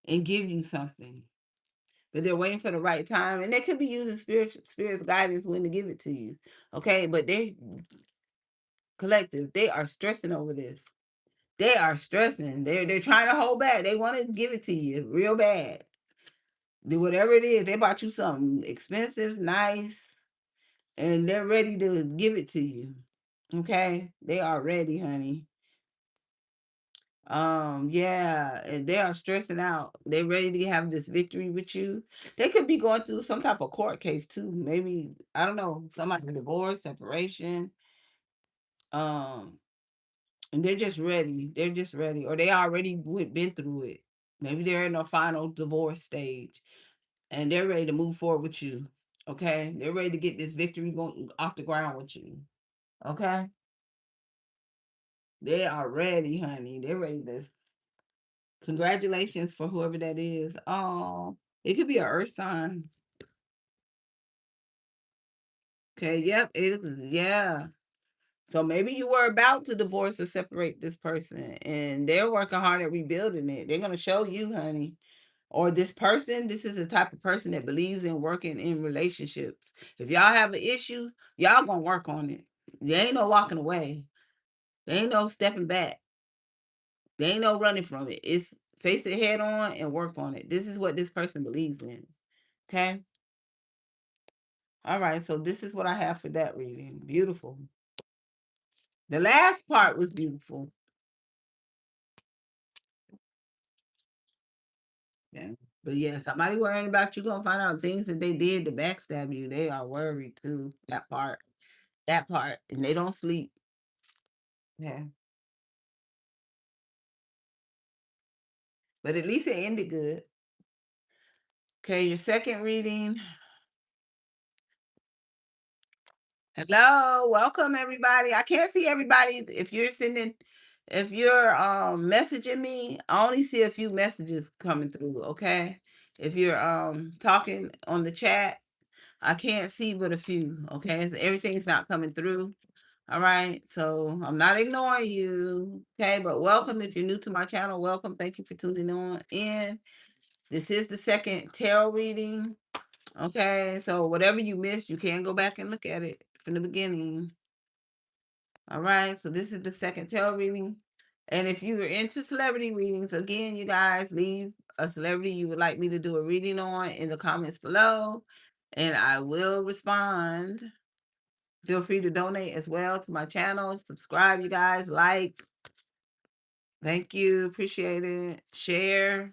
and give you something. But they're waiting for the right time. And they could be using spirit's guidance when to give it to you. Okay. But they collective, they are stressing over this. They are stressing. They're trying to hold back. They want to give it to you real bad. Do whatever it is. They bought you something expensive, nice, and they're ready to give it to you. Okay? They are ready, honey. Yeah, and they are stressing out. They're ready to have this victory with you. They could be going through some type of court case too. Maybe, I don't know, somebody divorce, separation. Um, and they're just ready. They're just ready. Or they already been through it. Maybe they're in a final divorce stage and they're ready to move forward with you. Okay? They're ready to get this victory going off the ground with you. Okay? They are ready, honey. They're ready to. Congratulations for whoever that is. Oh, it could be an earth sign. Okay, yep, it is. Yeah. So maybe you were about to divorce or separate this person and they're working hard at rebuilding it. They're going to show you, honey. Or this person, this is the type of person that believes in working in relationships. If y'all have an issue, y'all going to work on it. There ain't no walking away. There ain't no stepping back. There ain't no running from it. It's face it head on and work on it. This is what this person believes in. Okay? All right, so this is what I have for that reading. Beautiful. The last part was beautiful. Yeah. But yeah, somebody worrying about you gonna find out things that they did to backstab you. They are worried too. That part. That part. And they don't sleep. Yeah. But at least it ended good. Okay, your second reading. Hello, welcome everybody. I can't see everybody. If you're messaging me, I only see a few messages coming through, okay? If you're talking on the chat, I can't see but a few, okay? So everything's not coming through. All right. So I'm not ignoring you. Okay, but welcome if you're new to my channel. Welcome. Thank you for tuning on in. This is the second tarot reading. Okay, so whatever you missed, you can go back and look at it from the beginning. All right, so this is the second tarot reading. And if you are into celebrity readings, again, you guys leave a celebrity you would like me to do a reading on in the comments below, and I will respond. Feel free to donate as well to my channel. Subscribe, you guys. Like. Thank you. Appreciate it. Share.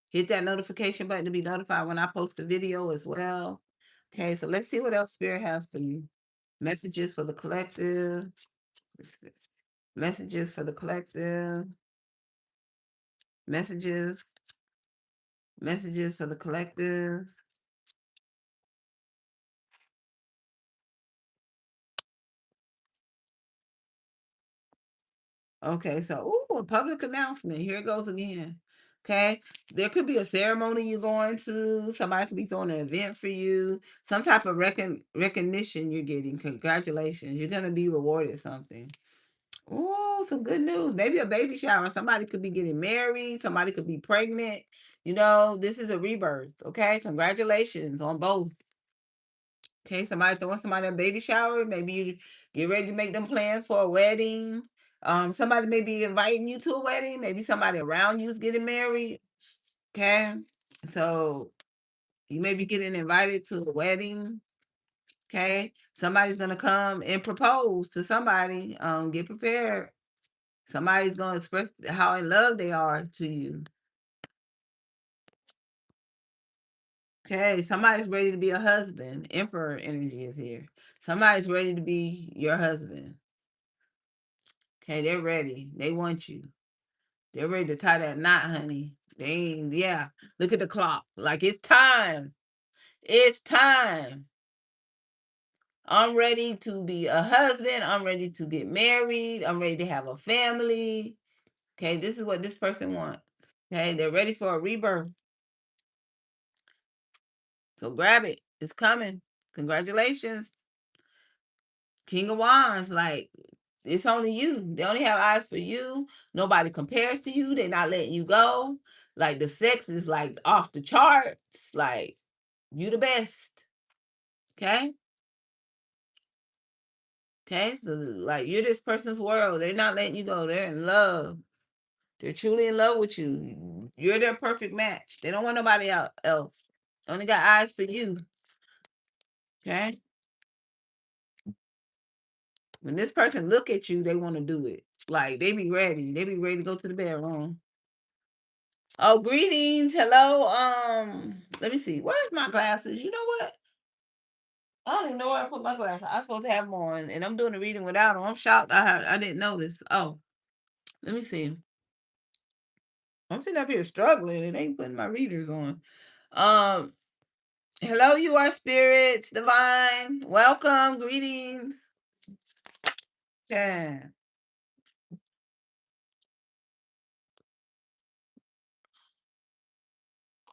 Hit that notification button to be notified when I post a video as well. Okay, so let's see what else Spirit has for you. Messages for the collective. Messages for the collective. Messages. Messages for the collective. Okay, so a public announcement. Here it goes again. Okay, there could be a ceremony you're going to. Somebody could be throwing an event for you. Some type of recognition you're getting. Congratulations, you're gonna be rewarded something. Oh, some good news. Maybe a baby shower. Somebody could be getting married. Somebody could be pregnant. This is a rebirth. Okay, congratulations on both. Okay, somebody throwing somebody a baby shower. Maybe you get ready to make them plans for a wedding. Somebody may be inviting you to a wedding. Maybe somebody around you is getting married. Okay, so you may be getting invited to a wedding. Okay, somebody's gonna come and propose to somebody. Get prepared. Somebody's gonna express how in love they are to you. Okay, somebody's ready to be a husband. Emperor energy is here. Somebody's ready to be your husband. Okay, they're ready. They want you. They're ready to tie that knot, honey. They ain't, yeah. Look at the clock. Like it's time. It's time. I'm ready to be a husband. I'm ready to get married. I'm ready to have a family. Okay, this is what this person wants. Okay, they're ready for a rebirth. So grab it. It's coming. Congratulations. King of Wands, like it's only you. They only have eyes for you. Nobody compares to you. They're not letting you go. Like the sex is like off the charts. Like you the best. Okay? Okay? So like you're this person's world. They're not letting you go. They're in love. They're truly in love with you. You're their perfect match. They don't want nobody else. Only got eyes for you. Okay? When this person look at you, they want to do it. Like they be ready. They be ready to go to the bedroom. Oh, greetings. Hello. Let me see. Where's my glasses? You know what? I don't even know where I put my glasses. I'm supposed to have them on, and I'm doing the reading without them. I'm shocked. I didn't notice. Oh, let me see. I'm sitting up here struggling and ain't putting my readers on. Um, hello, you are spirits, divine. Welcome, greetings. Okay.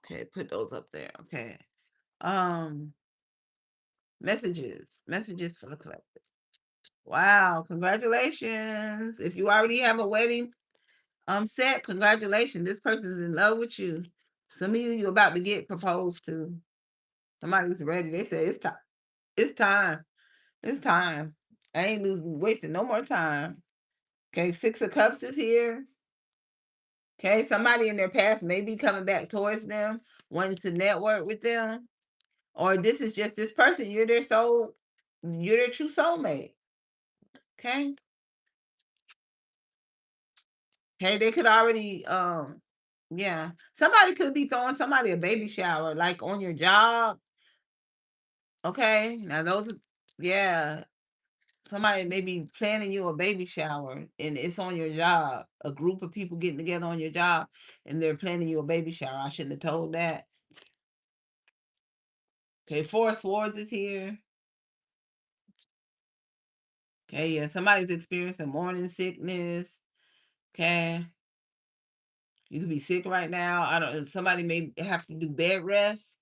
Okay, put those up there. Okay. Um, messages for the collective. Wow, congratulations. If you already have a wedding set, congratulations. This person's in love with you. Some of you're about to get proposed to. Somebody's ready. They say it's time. It's time. It's time. I ain't wasting no more time. Okay, Six of Cups is here. Okay, somebody in their past may be coming back towards them, wanting to network with them. Or this is just this person. You're their true soulmate. Okay. Okay, they could already yeah. Somebody could be throwing somebody a baby shower, like on your job. Okay. Now yeah. Somebody may be planning you a baby shower and it's on your job. A group of people getting together on your job and they're planning you a baby shower. I shouldn't have told that. Okay, Four of Swords is here. Okay, yeah, somebody's experiencing morning sickness. Okay. You could be sick right now. I don't somebody may have to do bed rest.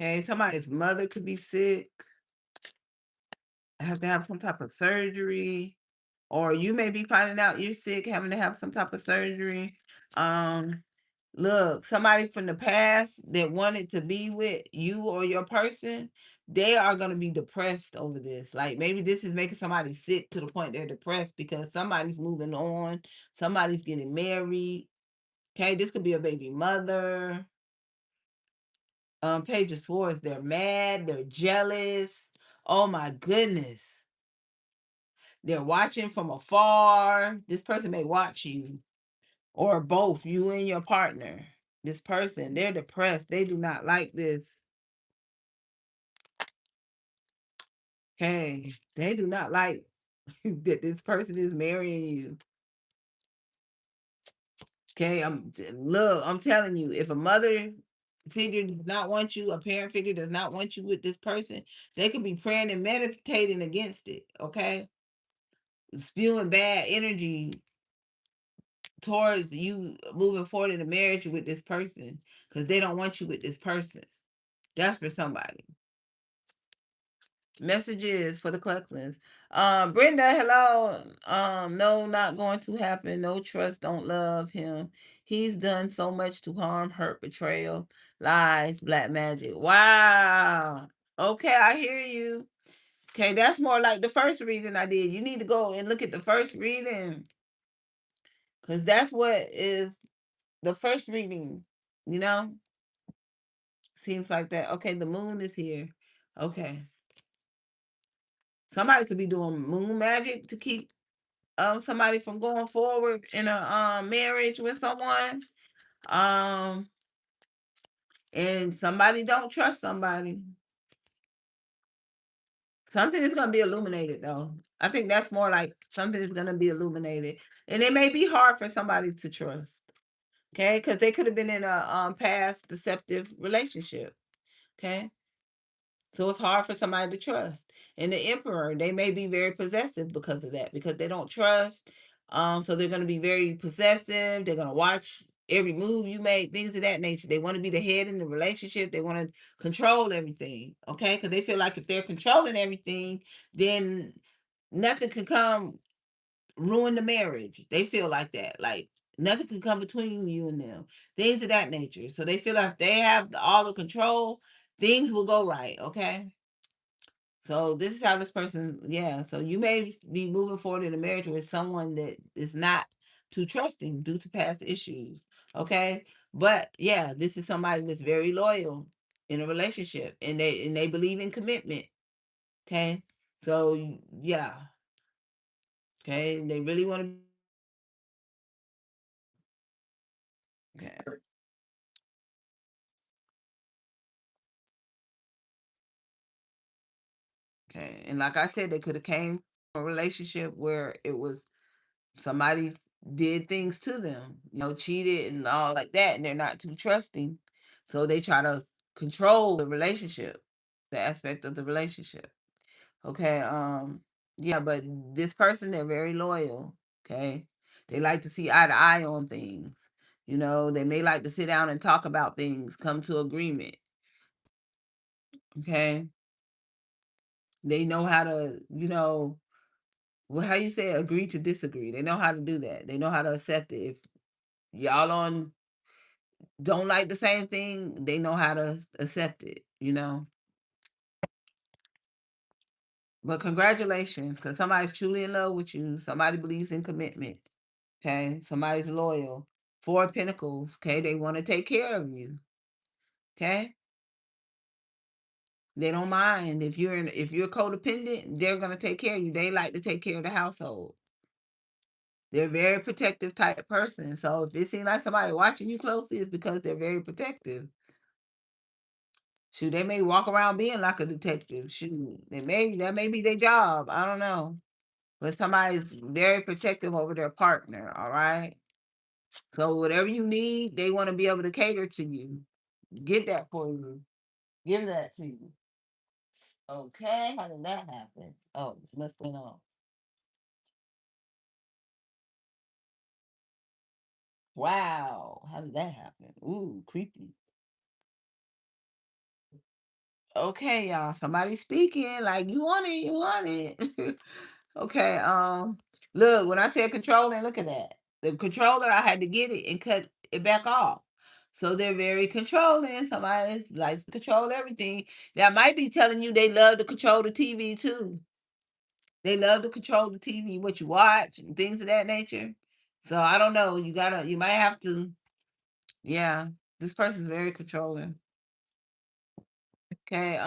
Okay, somebody's mother could be sick, have to have some type of surgery, or you may be finding out you're sick, having to have some type of surgery. Um, Look, somebody from the past that wanted to be with you or your person they are going to be depressed over this. Like maybe this is making somebody sick to the point they're depressed because somebody's moving on, somebody's getting married. Okay, this could be a baby mother. Page of Swords, they're mad, they're jealous. Oh my goodness. They're watching from afar. This person may watch you, or both, you and your partner. This person, they're depressed. They do not like this. Okay, they do not like that this person is marrying you. Okay, I'm telling you, if a mother figure does not want you, a parent figure does not want you with this person, they could be praying and meditating against it. Okay, spewing bad energy towards you moving forward in a marriage with this person because they don't want you with this person. That's for somebody. Messages for the Clucklins. Brenda, hello. No, not going to happen. No trust, don't love him. He's done so much to harm, hurt, betrayal, lies, black magic. Wow. Okay, I hear you. Okay, that's more like the first reading I did. You need to go and look at the first reading. Because that's what is the first reading, you know? Seems like that. Okay, the moon is here. Okay. Somebody could be doing moon magic to keep somebody from going forward in a marriage with someone. Um and somebody don't trust somebody. Something is gonna be illuminated though. I think that's more like something is gonna be illuminated. And it may be hard for somebody to trust. Okay, because they could have been in a past deceptive relationship. Okay. So it's hard for somebody to trust. And the emperor, they may be very possessive because of that, because they don't trust. So they're going to be very possessive. They're going to watch every move you make, things of that nature. They want to be the head in the relationship. They want to control everything. Okay. Because they feel like if they're controlling everything, then nothing can come ruin the marriage. They feel like that. Like nothing can come between you and them. Things of that nature. So they feel like if they have all the control, things will go right. Okay. So this is how this person, yeah. So you may be moving forward in a marriage with someone that is not too trusting due to past issues. Okay. But yeah, this is somebody that's very loyal in a relationship and they believe in commitment. Okay. So yeah. Okay. They really want to. Okay. Okay. And like I said, they could have came from a relationship where it was somebody did things to them, cheated and all like that, and they're not too trusting. So they try to control the relationship, the aspect of the relationship. Okay. Yeah, but this person, they're very loyal. Okay. They like to see eye to eye on things. They may like to sit down and talk about things, come to agreement. Okay. They know how to, well, how you say agree to disagree. They know how to do that. They know how to accept it. If y'all on don't like the same thing, they know how to accept it. But congratulations, because somebody's truly in love with you. Somebody believes in commitment. Okay. Somebody's loyal. Four of Pentacles. Okay. They want to take care of you. Okay. They don't mind if you're codependent, they're gonna take care of you. They like to take care of the household. They're a very protective type person. So if it seems like somebody watching you closely, it's because they're very protective. Shoot, they may walk around being like a detective. Shoot, that may be their job. I don't know. But somebody's very protective over their partner, all right? So whatever you need, they want to be able to cater to you. Get that for you. Give that to you. Okay, how did that happen? Oh, it's messing up. Wow, how did that happen? Ooh, creepy. Okay, y'all. Somebody speaking like you want it, you want it. Okay, look, when I said controlling, look at that. The controller, I had to get it and cut it back off. So they're very controlling. Somebody likes to control everything. That might be telling you they love to control the TV too. They love to control the TV, what you watch, and things of that nature. So I don't know. You might have to, yeah. This person's very controlling. Okay.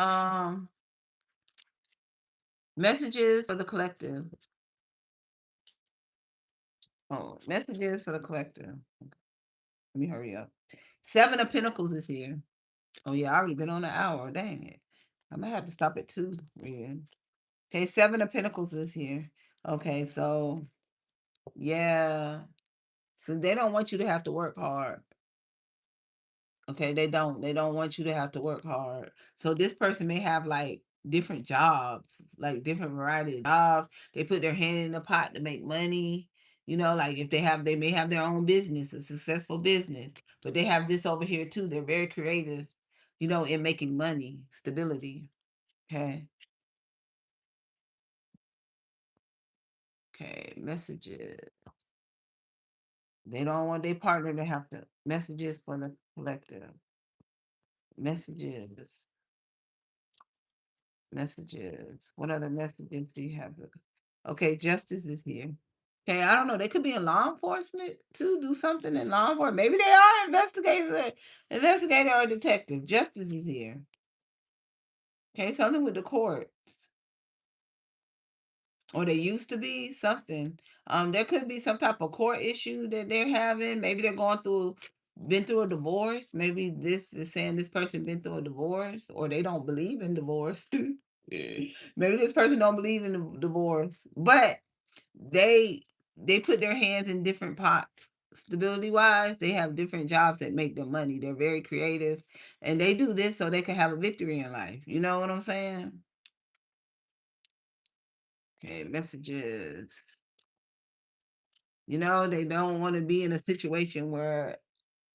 Messages for the collective. Oh, messages for the collective. Let me hurry up. Seven of Pentacles is here. Oh yeah, I already been on an hour. Dang it. I might have to stop at 2. Yeah. Okay, Seven of Pentacles is here. Okay, so yeah. So they don't want you to have to work hard. Okay, they don't want you to have to work hard. So this person may have like different jobs, like different variety of jobs. They put their hand in the pot to make money. Like if they may have their own business, a successful business, but they have this over here too. They're very creative, in making money, stability. Okay. Okay, messages. They don't want their partner to have to messages for the collective. Messages. Messages. What other messages do you have? Okay, justice is here. Okay, I don't know. They could be in law enforcement too. Do something in law enforcement. Maybe they are investigator or detective. Justice is here. Okay, something with the court. Or they used to be something. There could be some type of court issue that they're having. Maybe they're been through a divorce. Maybe this is saying this person been through a divorce, or they don't believe in divorce. Maybe this person don't believe in the divorce, but they they put their hands in different pots. Stability wise, they have different jobs that make them money. They're very creative, and they do this so they can have a victory in life. You know what I'm saying? Okay, messages. They don't want to be in a situation where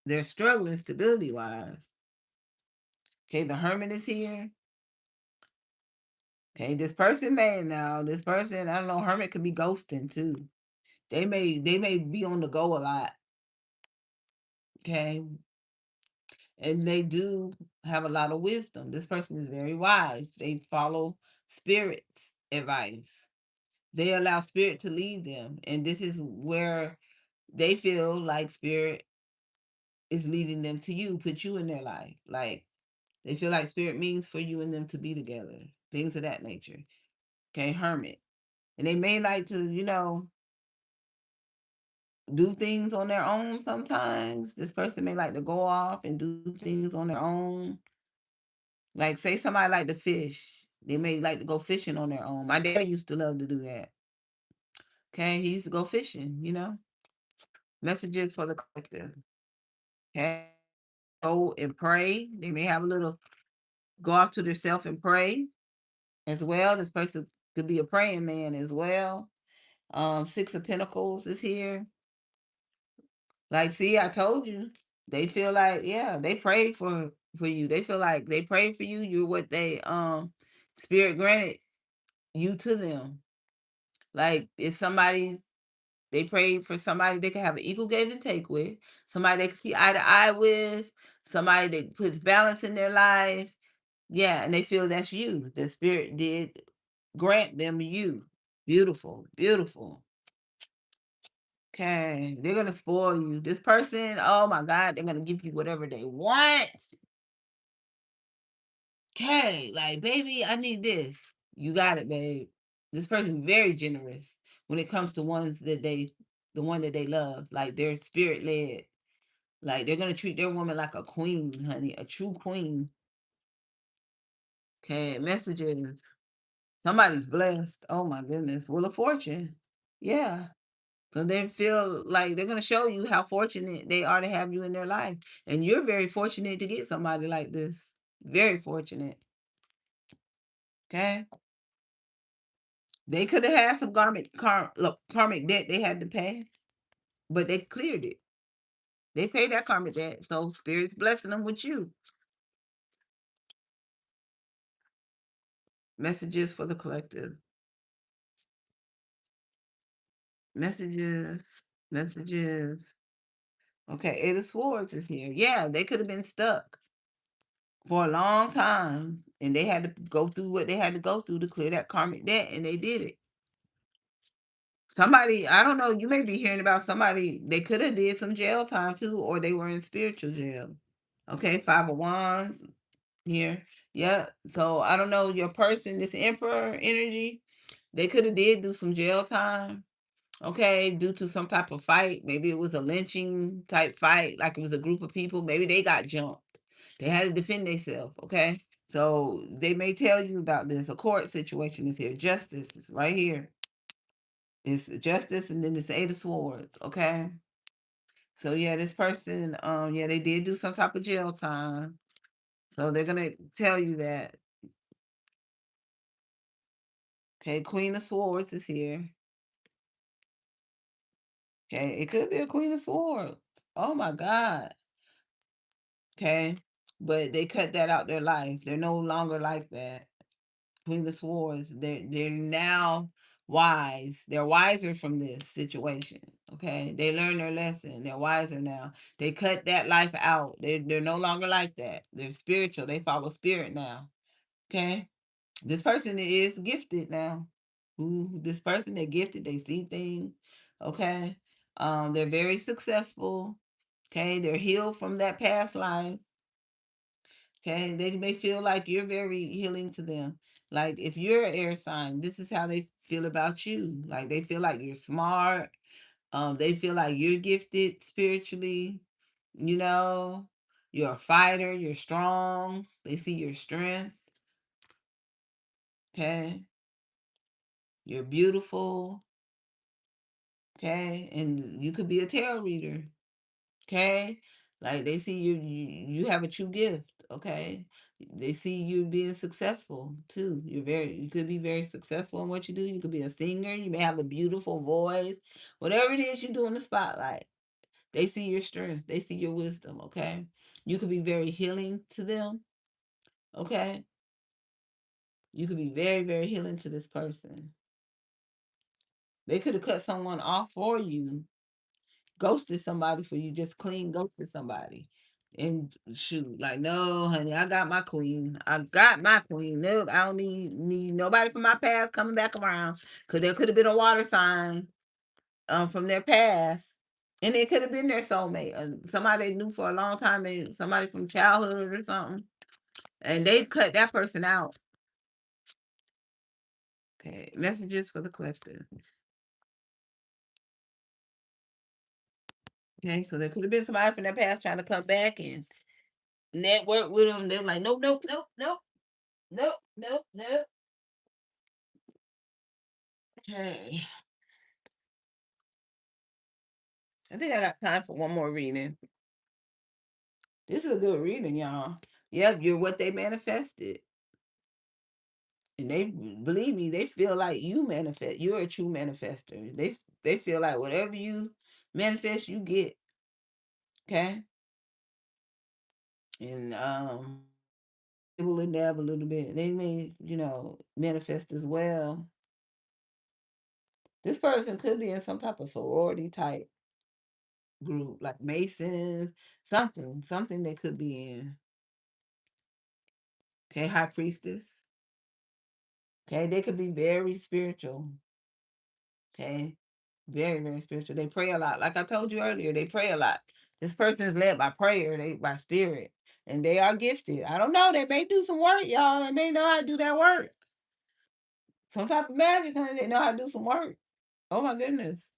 they're struggling stability wise. Okay, the hermit is here. Okay, this person, I don't know, hermit could be ghosting too. They may be on the go a lot. Okay. And they do have a lot of wisdom. This person is very wise. They follow spirit's advice. They allow spirit to lead them. And this is where they feel like spirit is leading them to you, put you in their life. Like they feel like spirit means for you and them to be together, things of that nature. Okay, hermit. And they may like to, do things on their own sometimes. This person may like to go off and do things on their own. Like, say somebody like to fish. They may like to go fishing on their own. My dad used to love to do that. Okay, he used to go fishing. Messages for the collective. Okay, go and pray. They may have a little go out to themselves and pray as well. This person could be a praying man as well. Six of Pentacles is here. Like, see, I told you. They feel like, yeah, they pray for you. They feel like they pray for you. You're what they spirit granted you to them. Like it's somebody they pray for somebody they can have an equal give and take with, somebody they can see eye to eye with, somebody that puts balance in their life. Yeah, and they feel that's you. The spirit did grant them you. Beautiful, beautiful. Okay, they're gonna spoil you. This person, oh my God, they're gonna give you whatever they want. Okay, like baby, I need this. You got it, babe. This person very generous when it comes to the one that they love. Like they're spirit led. Like they're gonna treat their woman like a queen, honey, a true queen. Okay, messages. Somebody's blessed. Oh my goodness, Wheel of Fortune. Yeah. So they feel like they're gonna show you how fortunate they are to have you in their life, and you're very fortunate to get somebody like this. Very fortunate. Okay. They could have had some karmic debt they had to pay, but they cleared it. They paid that karmic debt, so spirit's blessing them with you. Messages for the collective. Messages. Messages. Okay, Eight of Swords is here. Yeah, they could have been stuck for a long time, and they had to go through what they had to go through to clear that karmic debt, and they did it. Somebody, I don't know, you may be hearing about somebody, they could have did some jail time too, or they were in spiritual jail. Okay, Five of Wands here. Yeah. So I don't know your person, this Emperor energy, they could have did do some jail time. Okay, due to some type of fight. Maybe it was a lynching type fight, like it was a group of people. Maybe they got jumped. They had to defend themselves. Okay. So they may tell you about this. A court situation is here. Justice is right here. It's justice, and then it's Eight of Swords. Okay. So yeah, this person, yeah, they did do some type of jail time. So they're gonna tell you that. Okay, Queen of Swords is here. Okay, it could be a Queen of Swords. Oh my God. Okay, but they cut that out their life. They're no longer like that. Queen of Swords. They're now wise. They're wiser from this situation. Okay, they learned their lesson. They're wiser now. They cut that life out. They're no longer like that. They're spiritual. They follow spirit now. Okay, this person is gifted now. Who this person? They're gifted. They see things. Okay, they're very successful. Okay, they're healed from that past life. Okay, they may feel like you're very healing to them. Like if you're an air sign, this is how they feel about you. Like they feel like you're smart. They feel like you're gifted spiritually. You know, you're a fighter. You're strong. They see your strength. Okay, you're beautiful. Okay, and you could be a tarot reader. Okay, like they see you have a true gift. Okay, they see you being successful too. You could be very successful in what you do. You could be a singer. You may have a beautiful voice. Whatever it is you do in the spotlight, they see your strengths. They see your wisdom. Okay, you could be very healing to them. Okay, you could be very healing to this person. They could have cut someone off for you, ghosted somebody for you, just clean ghosted somebody. And shoot, like, no, honey, I got my queen. I got my queen. No, I don't need nobody from my past coming back around. Cause there could have been a water sign from their past. And it could have been their soulmate. Somebody they knew for a long time, and somebody from childhood or something. And they cut that person out. Okay. Messages for the collector. Okay, so there could have been somebody from their past trying to come back and network with them. They're like, nope, nope, nope, nope. Nope, nope, nope. Okay. I think I got time for one more reading. This is a good reading, y'all. Yep, you're what they manifested. And they believe me, they feel like you manifest. You're a true manifester. They feel like whatever you manifest, you get. Okay. And nibble and dab a little bit. They may, manifest as well. This person could be in some type of sorority type group, like Masons, something they could be in. Okay, high priestess. Okay, they could be very spiritual. Okay, very spiritual. They pray a lot. Like I told you earlier, they pray a lot. This person is led by prayer, they by spirit, and they are gifted. I don't know. They may do some work, y'all. They may know how to do that work. Some type of magic, honey. They know how to do some work. Oh my goodness.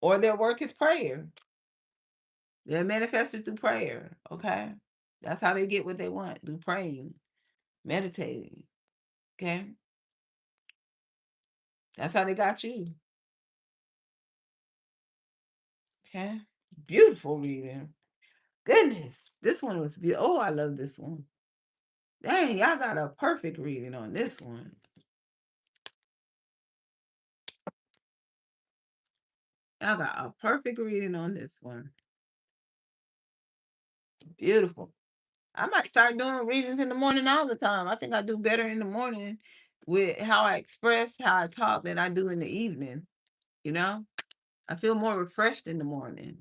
Or their work is prayer. They're manifested through prayer. Okay, that's how they get what they want through praying, meditating. Okay, that's how they got you. Okay, beautiful reading. Goodness, this one was beautiful. Oh, I love this one. Dang, y'all got a perfect reading on this one. Y'all got a perfect reading on this one. Beautiful. I might start doing readings in the morning all the time. I think I do better in the morning with how I express, how I talk than I do in the evening. You know, I feel more refreshed in the morning.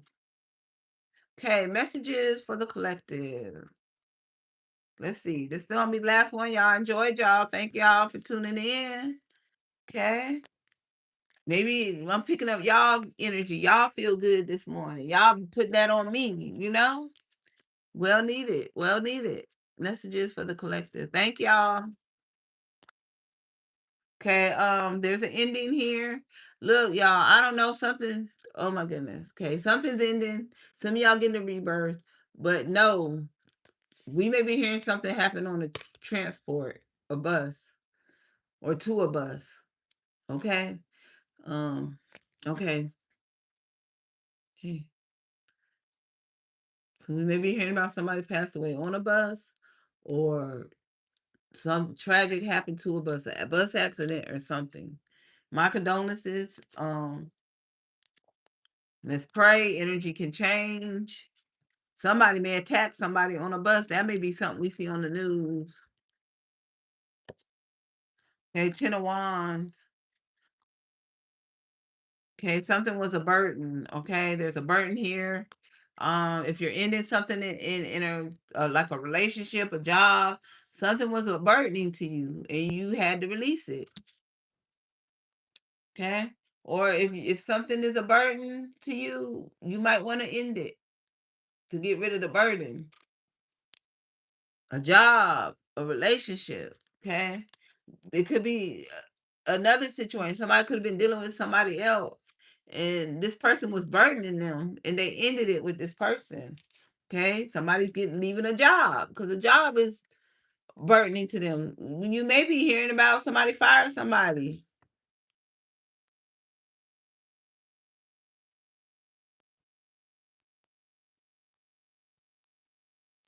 Okay, messages for the collective. Let's see. This is gonna be the last one. Y'all enjoyed y'all. Thank y'all for tuning in. Okay. Maybe I'm picking up y'all energy. Y'all feel good this morning. Y'all putting that on me. Well needed. Well needed. Messages for the collective. Thank y'all. Okay, there's an ending here. Look, y'all, I don't know something. Oh my goodness. Okay, something's ending. Some of y'all getting a rebirth, but no, we may be hearing something happen on a transport, a bus, or to a bus. Okay. Um, okay. Okay. So we may be hearing about somebody passed away on a bus, or some tragic happened to a bus accident or something. My condolences. Let's pray. Energy can change. Somebody may attack somebody on a bus. That may be something we see on the news. Okay, Ten of Wands. Okay, something was a burden. Okay, there's a burden here. If you're ending something in a like a relationship, a job, something was a burdening to you, and you had to release it. Okay, or if something is a burden to you, you might want to end it to get rid of the burden. A job, a relationship. Okay, it could be another situation. Somebody could have been dealing with somebody else, and this person was burdening them, and they ended it with this person. Okay, somebody's leaving a job because a job is burdening to them. You may be hearing about somebody fired somebody.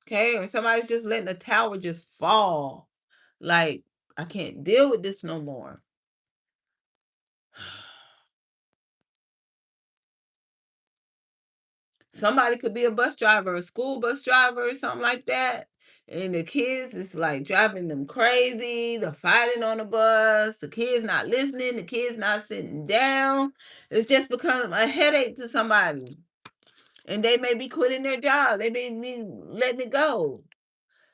Okay, or somebody's just letting the tower just fall. Like, I can't deal with this no more. Somebody could be a bus driver, a school bus driver, or something like that. And the kids is like driving them crazy. They're fighting on the bus. The kids not listening. The kids not sitting down. It's just become a headache to somebody. And they may be quitting their job. They may be letting it go.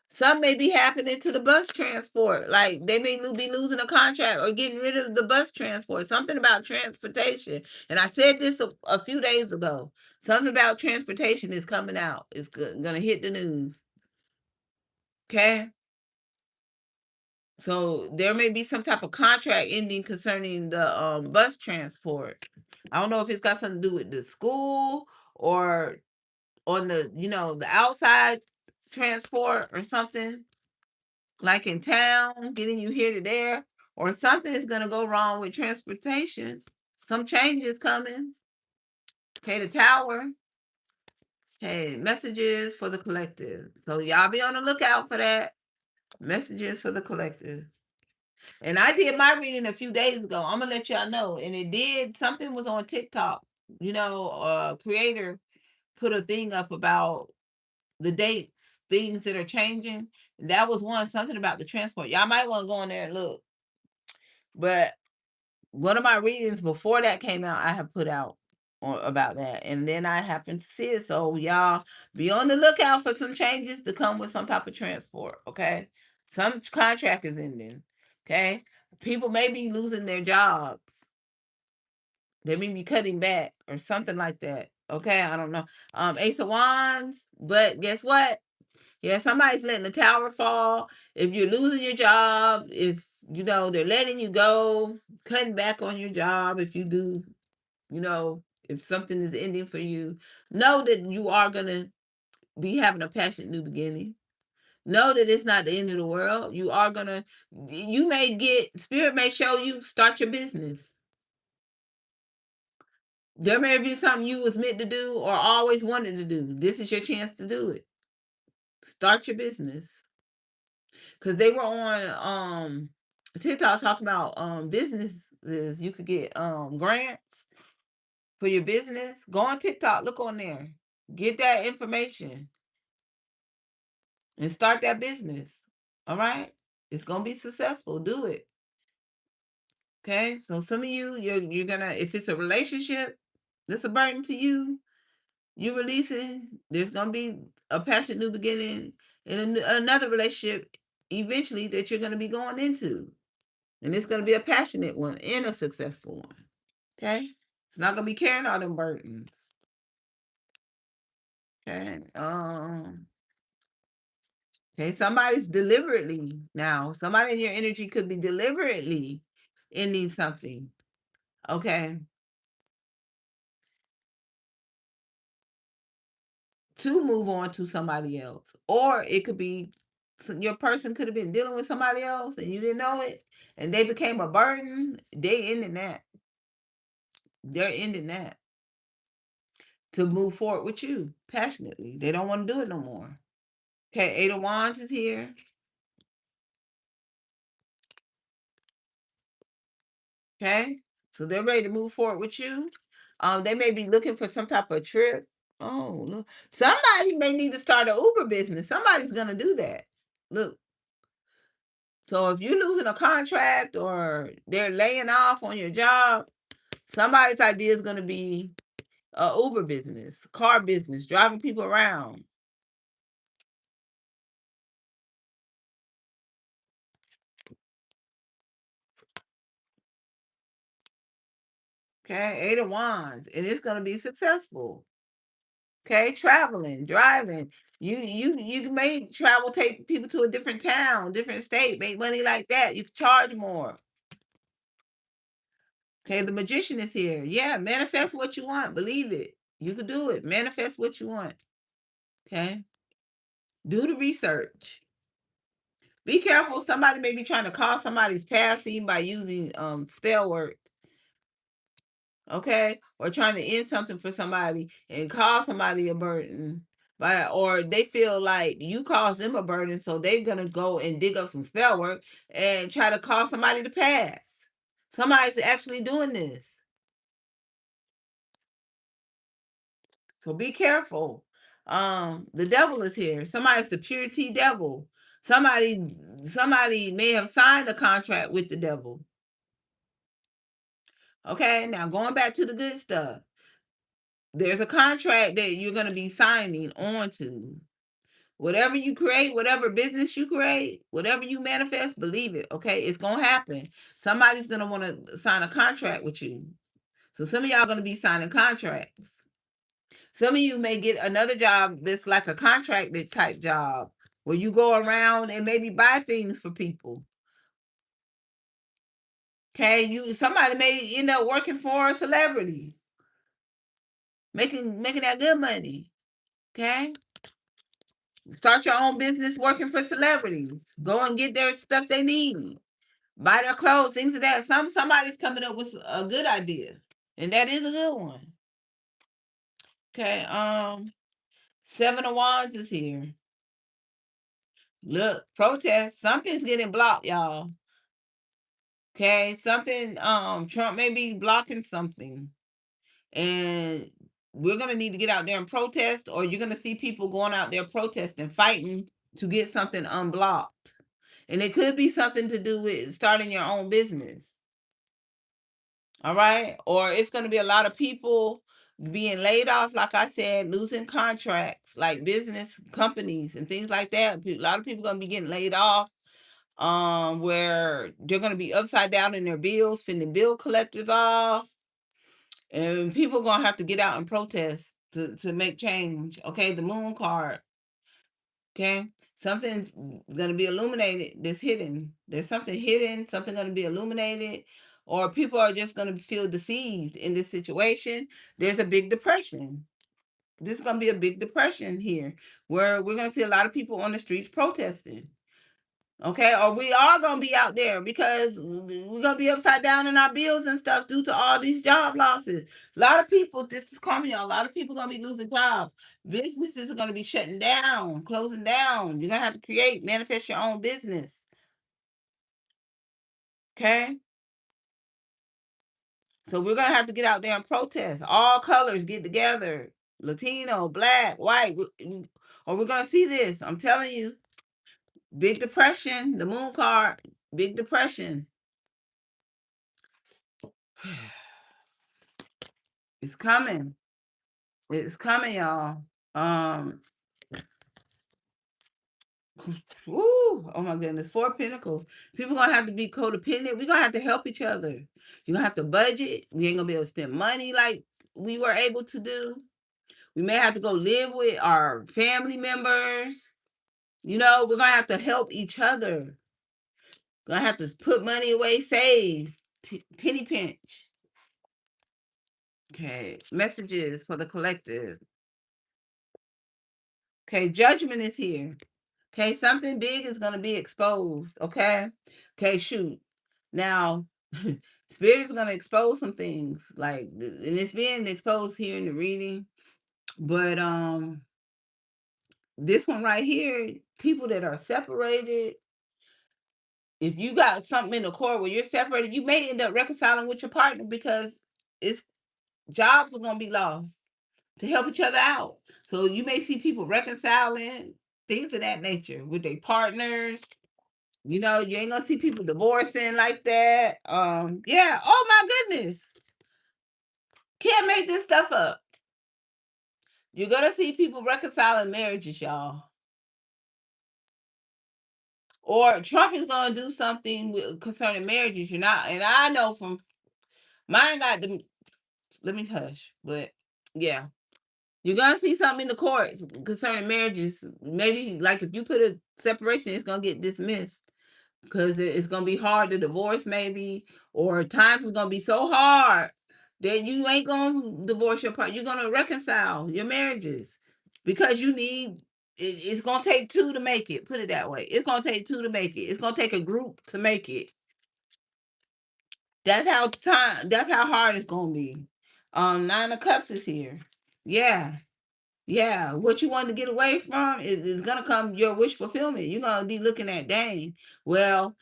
Some may be happening to the bus transport. Like they may be losing a contract or getting rid of the bus transport. Something about transportation. And I said this a few days ago. Something about transportation is coming out. It's going to hit the news. Okay. So there may be some type of contract ending concerning the bus transport. I don't know if it's got something to do with the school or on the outside transport or something like in town, getting you here to there, or something is going to go wrong with transportation. Some changes coming. Okay, the tower. Hey, messages for the collective. So y'all be on the lookout for that. Messages for the collective. And I did my reading a few days ago. I'm gonna let y'all know. And it did something was on TikTok. Creator put a thing up about the dates, things that are changing. That was one, something about the transport. Y'all might want to go in there and look. But one of my readings before that came out, I have put out about that. And then I happened to see it. So y'all be on the lookout for some changes to come with some type of transport. Okay. Some contract is ending. Okay. People may be losing their jobs. They may be cutting back or something like that. Okay. I don't know. Ace of Wands. But guess what? Yeah, somebody's letting the tower fall. If you're losing your job, if they're letting you go, cutting back on your job, if you do, if something is ending for you, know that you are gonna be having a passionate new beginning. Know that it's not the end of the world. You may get spirit may show you start your business. There may be something you was meant to do or always wanted to do. This is your chance to do it. Start your business. Because they were on TikTok talking about businesses. You could get grants for your business. Go on TikTok, look on there, get that information, and start that business. All right, it's gonna be successful. Do it. Okay. So some of you're gonna, if it's a relationship that's a burden to you, You releasing, there's gonna be a passionate new beginning in another relationship eventually that you're gonna be going into. And it's gonna be a passionate one and a successful one. Okay? It's not gonna be carrying all them burdens. Okay. Okay, somebody's deliberately now. Somebody in your energy could be deliberately ending something. Okay. To move on to somebody else. Or it could be your person could have been dealing with somebody else and you didn't know it and they became a burden. They ended that. They're ending that to move forward with you passionately. They don't want to do it no more. Okay, Eight of Wands is here. Okay, so they're ready to move forward with you. They may be looking for some type of trip. Oh, look, somebody may need to start an Uber business. Somebody's gonna do that. Look, so if you're losing a contract or they're laying off on your job, somebody's idea is gonna be a Uber business, car business, driving people around. Okay, Eight of Wands, and it's gonna be successful. Okay, traveling, driving. You may travel, take people to a different town, different state, make money like that. You can charge more. Okay, the magician is here. Yeah, manifest what you want. Believe it. You can do it. Manifest what you want. Okay. Do the research. Be careful. Somebody may be trying to call somebody's passing by using spell work. Okay, or trying to end something for somebody and cause somebody a burden, by or they feel like you caused them a burden, so they're gonna go and dig up some spell work and try to cause somebody to pass. Somebody's actually doing this, so be careful. The devil is here. Somebody's the purity devil. Somebody may have signed a contract with the devil. Okay, now going back to the good stuff, there's a contract that you're going to be signing on to. Whatever you create, whatever business you create, whatever you manifest, believe it. Okay, it's gonna happen. Somebody's gonna want to sign a contract with you. So some of y'all gonna be signing contracts. Some of you may get another job that's like a contracted type job where you go around and maybe buy things for people. Okay, somebody may end up working for a celebrity, making that good money. Okay, start your own business working for celebrities. Go and get their stuff they need. Buy their clothes, things of that. Somebody's coming up with a good idea, and that is a good one. Okay, Seven of Wands is here. Look, protest. Something's getting blocked, y'all. Okay, something. Trump may be blocking something, and we're gonna need to get out there and protest, or you're gonna see people going out there protesting, fighting to get something unblocked, and it could be something to do with starting your own business. All right. Or it's going to be a lot of people being laid off, like I said, losing contracts, like business companies and things like that. A lot of people going to be getting laid off, where they're going to be upside down in their bills, fending bill collectors off. And people going to have to get out and protest to make change. Okay. The moon card. Okay. Something's going to be illuminated that's hidden. There's something hidden, something going to be illuminated, or people are just going to feel deceived in this situation. There's a big depression. This is going to be a big depression here where we're going to see a lot of people on the streets protesting. Okay, or we are gonna be out there because we're gonna be upside down in our bills and stuff due to all these job losses. A lot of people, this is coming, y'all. A lot of people gonna be losing jobs. Businesses are gonna be shutting down, closing down. You're gonna have to create, manifest your own business. Okay, so we're gonna have to get out there and protest. All colors get together. Latino, black, white, or we're gonna see this. I'm telling you, big depression. The moon card, big depression. It's coming. It's coming, y'all. Um, Woo! Oh my goodness, Four Pentacles. People gonna have to be codependent. We gonna have to help each other. You gonna have to budget. We ain't gonna be able to spend money like we were able to do. We may have to go live with our family members. We're gonna have to help each other. Gonna have to put money away, save, penny pinch. Okay, messages for the collective. Okay, judgment is here. Okay, something big is gonna be exposed. Okay, shoot. Now, Spirit is gonna expose some things, and it's being exposed here in the reading. But this one right here, people that are separated, if you got something in the court where you're separated, you may end up reconciling with your partner because it's jobs are gonna be lost to help each other out. So you may see people reconciling things of that nature with their partners. You ain't gonna see people divorcing like that. Yeah. Oh my goodness. Can't make this stuff up. You're gonna see people reconciling marriages, y'all. Or Trump is gonna do something concerning marriages. You're not, and I know from mine got the. Let me hush, but yeah, you're gonna see something in the courts concerning marriages. Maybe like if you put a separation, it's gonna get dismissed because it's gonna be hard to divorce, maybe, or times is gonna be so hard that you ain't gonna divorce your partner. You're gonna reconcile your marriages because you need. It's gonna take two to make it. Put it that way. It's gonna take two to make it. It's gonna take a group to make it. That's how hard it's gonna be. Nine of Cups is here. Yeah. Yeah, what you want to get away from is gonna come your wish fulfillment. You're gonna be looking at, dang, well,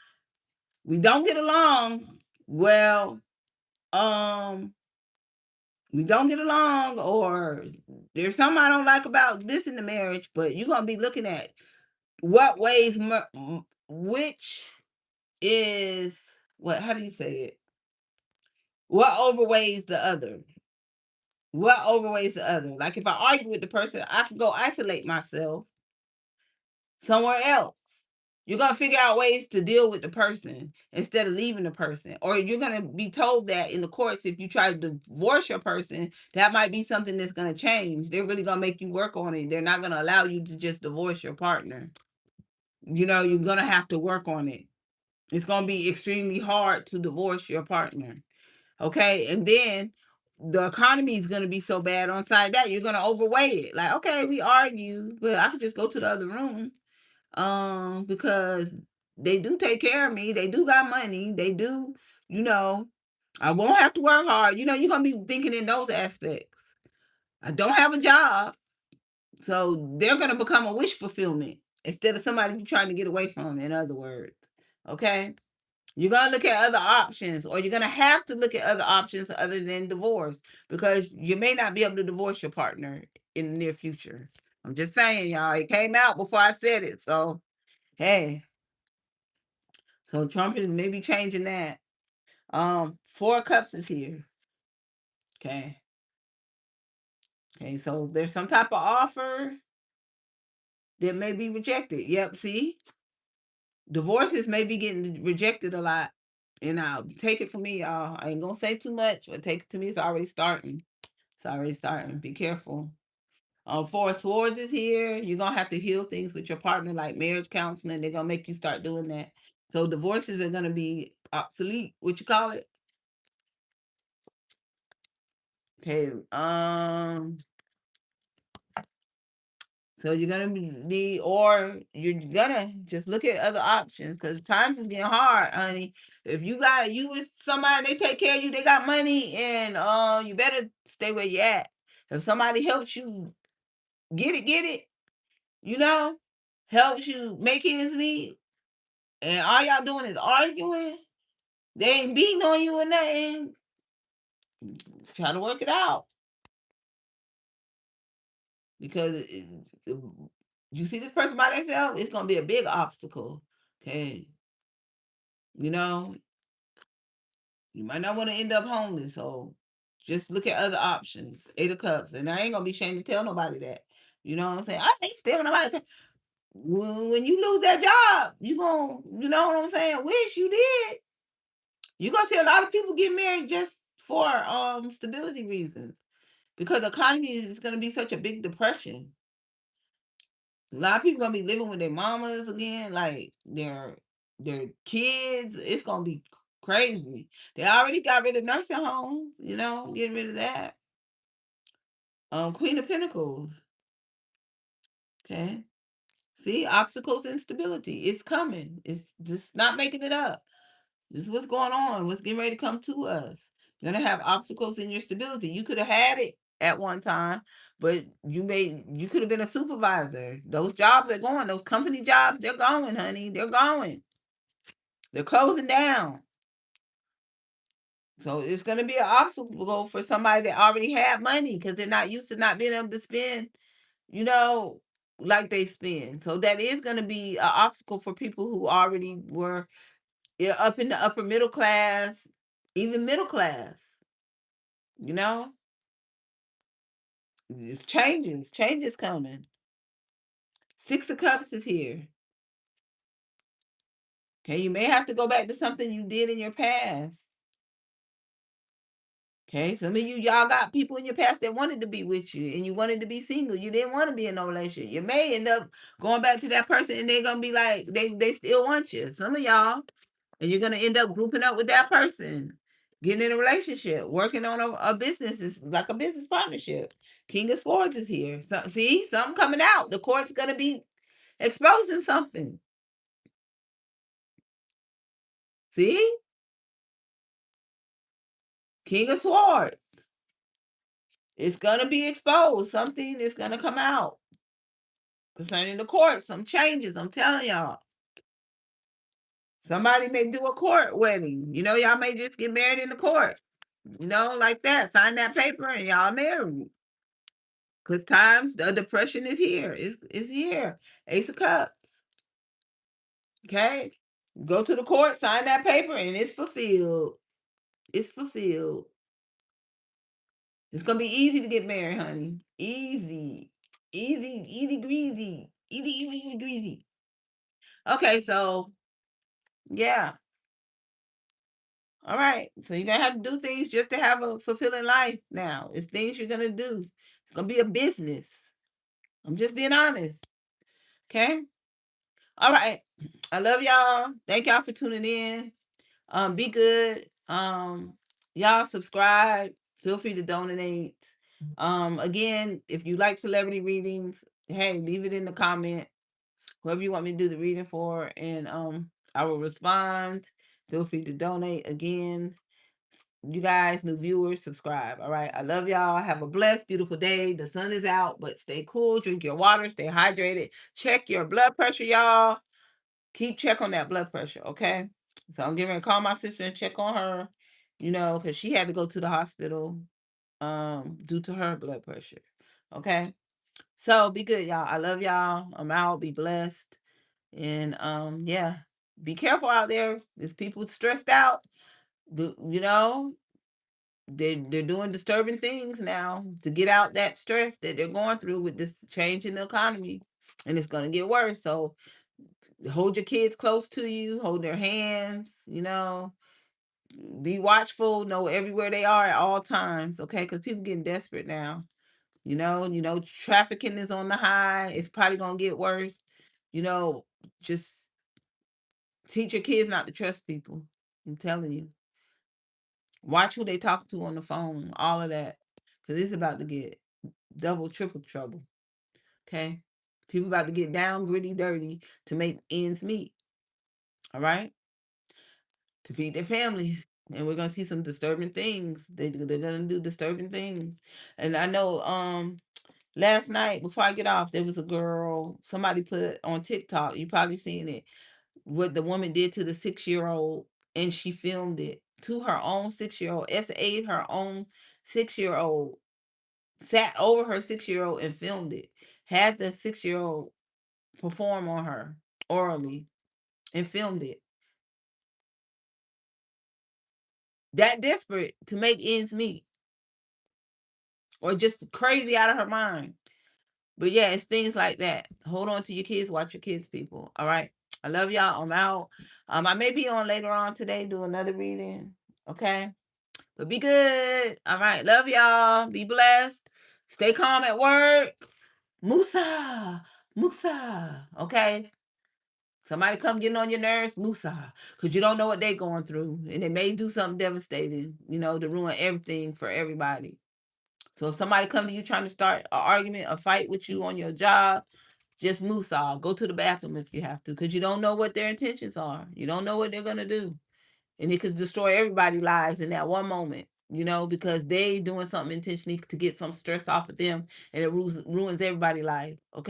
we don't get along. Well, um, we don't get along, or there's something I don't like about this in the marriage. But you're gonna be looking at what ways, which is what? How do you say it? What overweighs the other? What overweighs the other? Like if I argue with the person, I can go isolate myself somewhere else. You're going to figure out ways to deal with the person instead of leaving the person. Or you're going to be told that in the courts, if you try to divorce your person, that might be something that's going to change. They're really going to make you work on it. They're not going to allow you to just divorce your partner. You're going to have to work on it. It's going to be extremely hard to divorce your partner. Okay. And then the economy is going to be so bad on side that you're going to overweigh it. Like, okay, we argue, but I could just go to the other room. Because they do take care of me. They do got money. They do, you know, I won't have to work hard. You're gonna be thinking in those aspects. I don't have a job. So they're gonna become a wish fulfillment instead of somebody you're trying to get away from, in other words. Okay? You're gonna look at other options, or you're gonna have to look at other options other than divorce, because you may not be able to divorce your partner in the near future. I'm just saying, y'all. It came out before I said it. So hey. So Trump is maybe changing that. Four of Cups is here. Okay. Okay, so there's some type of offer that may be rejected. Yep, see? Divorces may be getting rejected a lot. And I'll take it from me, y'all. I ain't gonna say too much, but take it to me. It's already starting. It's already starting. Be careful. Four of Swords is here. You're gonna have to heal things with your partner, like marriage counseling. They're gonna make you start doing that. So divorces are gonna be obsolete. What you call it? Okay. So you're gonna need, or you're gonna just look at other options, because times is getting hard, honey. If you with somebody, they take care of you, they got money, and you better stay where you at. If somebody helps you get it, you know, helps you make ends meet, and all y'all doing is arguing, they ain't beating on you or nothing. Try to work it out, because you see this person by themselves, it's gonna be a big obstacle. Okay, you know, you might not want to end up homeless, so Just look at other options. Eight of Cups. And I ain't gonna be ashamed to tell nobody that. You know what I'm saying? I ain't stealing nobody. When you lose that job, you gonna, you know what I'm saying? Wish you did. You gonna see a lot of people get married just for stability reasons. Because the economy is gonna be such a big depression. A lot of people gonna be living with their mamas again, like their kids. It's gonna be crazy. They already got rid of nursing homes, you know, getting rid of that. Queen of Pentacles. Okay. See, obstacles and stability. It's coming. It's just not making it up. This is what's going on. What's getting ready to come to us. You're gonna have obstacles in your stability. You could have had it at one time, but you could have been a supervisor. Those jobs are going. Those company jobs, they're going, honey. They're going. They're closing down. So it's gonna be an obstacle for somebody that already had money because they're not used to not being able to spend, you know, like they spend. So that is gonna be an obstacle for people who already were, yeah, up in the upper middle class, even middle class. You know, it's changes. Change is coming. Six of Cups is here. Okay, you may have to go back to something you did in your past. Okay, some of y'all got people in your past that wanted to be with you and you wanted to be single. You didn't want to be in no relationship. You may end up going back to that person and they're gonna be like, they still want you. Some of y'all, and you're gonna end up grouping up with that person, getting in a relationship, working on a business. It's like a business partnership. King of Swords is here. So see, something coming out. The court's gonna be exposing something. See? King of Swords. It's gonna be exposed. Something is gonna come out concerning the court. Some changes. I'm telling y'all. Somebody may do a court wedding. You know, y'all may just get married in the court. You know, like that. Sign that paper and y'all married. Because times the depression is here. It's here. Ace of Cups. Okay. Go to the court, sign that paper, and it's fulfilled. It's fulfilled. It's gonna be easy to get married, honey. Easy. Easy, easy greasy. Easy, easy, easy greasy. Okay, so yeah. All right. So you're gonna have to do things just to have a fulfilling life now. It's things you're gonna do. It's gonna be a business. I'm just being honest. Okay. All right. I love y'all. Thank y'all for tuning in. Be good. Y'all subscribe. Feel free to donate. Again, if you like celebrity readings, hey, leave it in the comment. Whoever you want me to do the reading for, and I will respond. Feel free to donate. Again, you guys, new viewers, subscribe. All right. I love y'all. Have a blessed, beautiful day. The sun is out, but stay cool. Drink your water. Stay hydrated. Check your blood pressure, y'all. Keep check on that blood pressure. Okay. So I'm getting ready to call my sister and check on her, you know, because she had to go to the hospital due to her blood pressure. Okay. So be good, y'all. I love y'all. I'm out. Be blessed. And yeah. Be careful out there. There's people stressed out. You know, they're doing disturbing things now to get out that stress that they're going through with this change in the economy. And it's gonna get worse. So hold your kids close to you, hold their hands, you know, be watchful, know everywhere they are at all times, okay? Because people getting desperate now. Trafficking is on the high. It's probably gonna get worse. You know, just teach your kids not to trust people. I'm telling you. Watch who they talk to on the phone, all of that. Because it's about to get double, triple trouble. Okay? People about to get down, gritty, dirty to make ends meet. All right? To feed their families. And we're gonna see some disturbing things. They're gonna do disturbing things. And I know last night before I get off, there was a girl, somebody put on TikTok, you probably seen it, what the woman did to the 6-year-old, and she filmed it to her own 6-year-old, S8 her own 6-year-old, sat over her 6-year-old and filmed it, had the 6-year-old perform on her orally and filmed it. That desperate to make ends meet. or just crazy out of her mind. But yeah, it's things like that. Hold on to your kids, watch your kids, people. All right. I love y'all. I'm out. I may be on later on today, do another reading. Okay. But be good. All right. Love y'all. Be blessed. Stay calm at work. Musa. Musa. Okay. Somebody come getting on your nerves, Musa. Because you don't know what they're going through. And they may do something devastating, to ruin everything for everybody. So if somebody come to you trying to start an argument, a fight with you on your job, just Musa. Go to the bathroom if you have to. Because you don't know what their intentions are. You don't know what they're going to do. And it could destroy everybody's lives in that one moment, because they doing something intentionally to get some stress off of them, and it ruins everybody's life. Okay.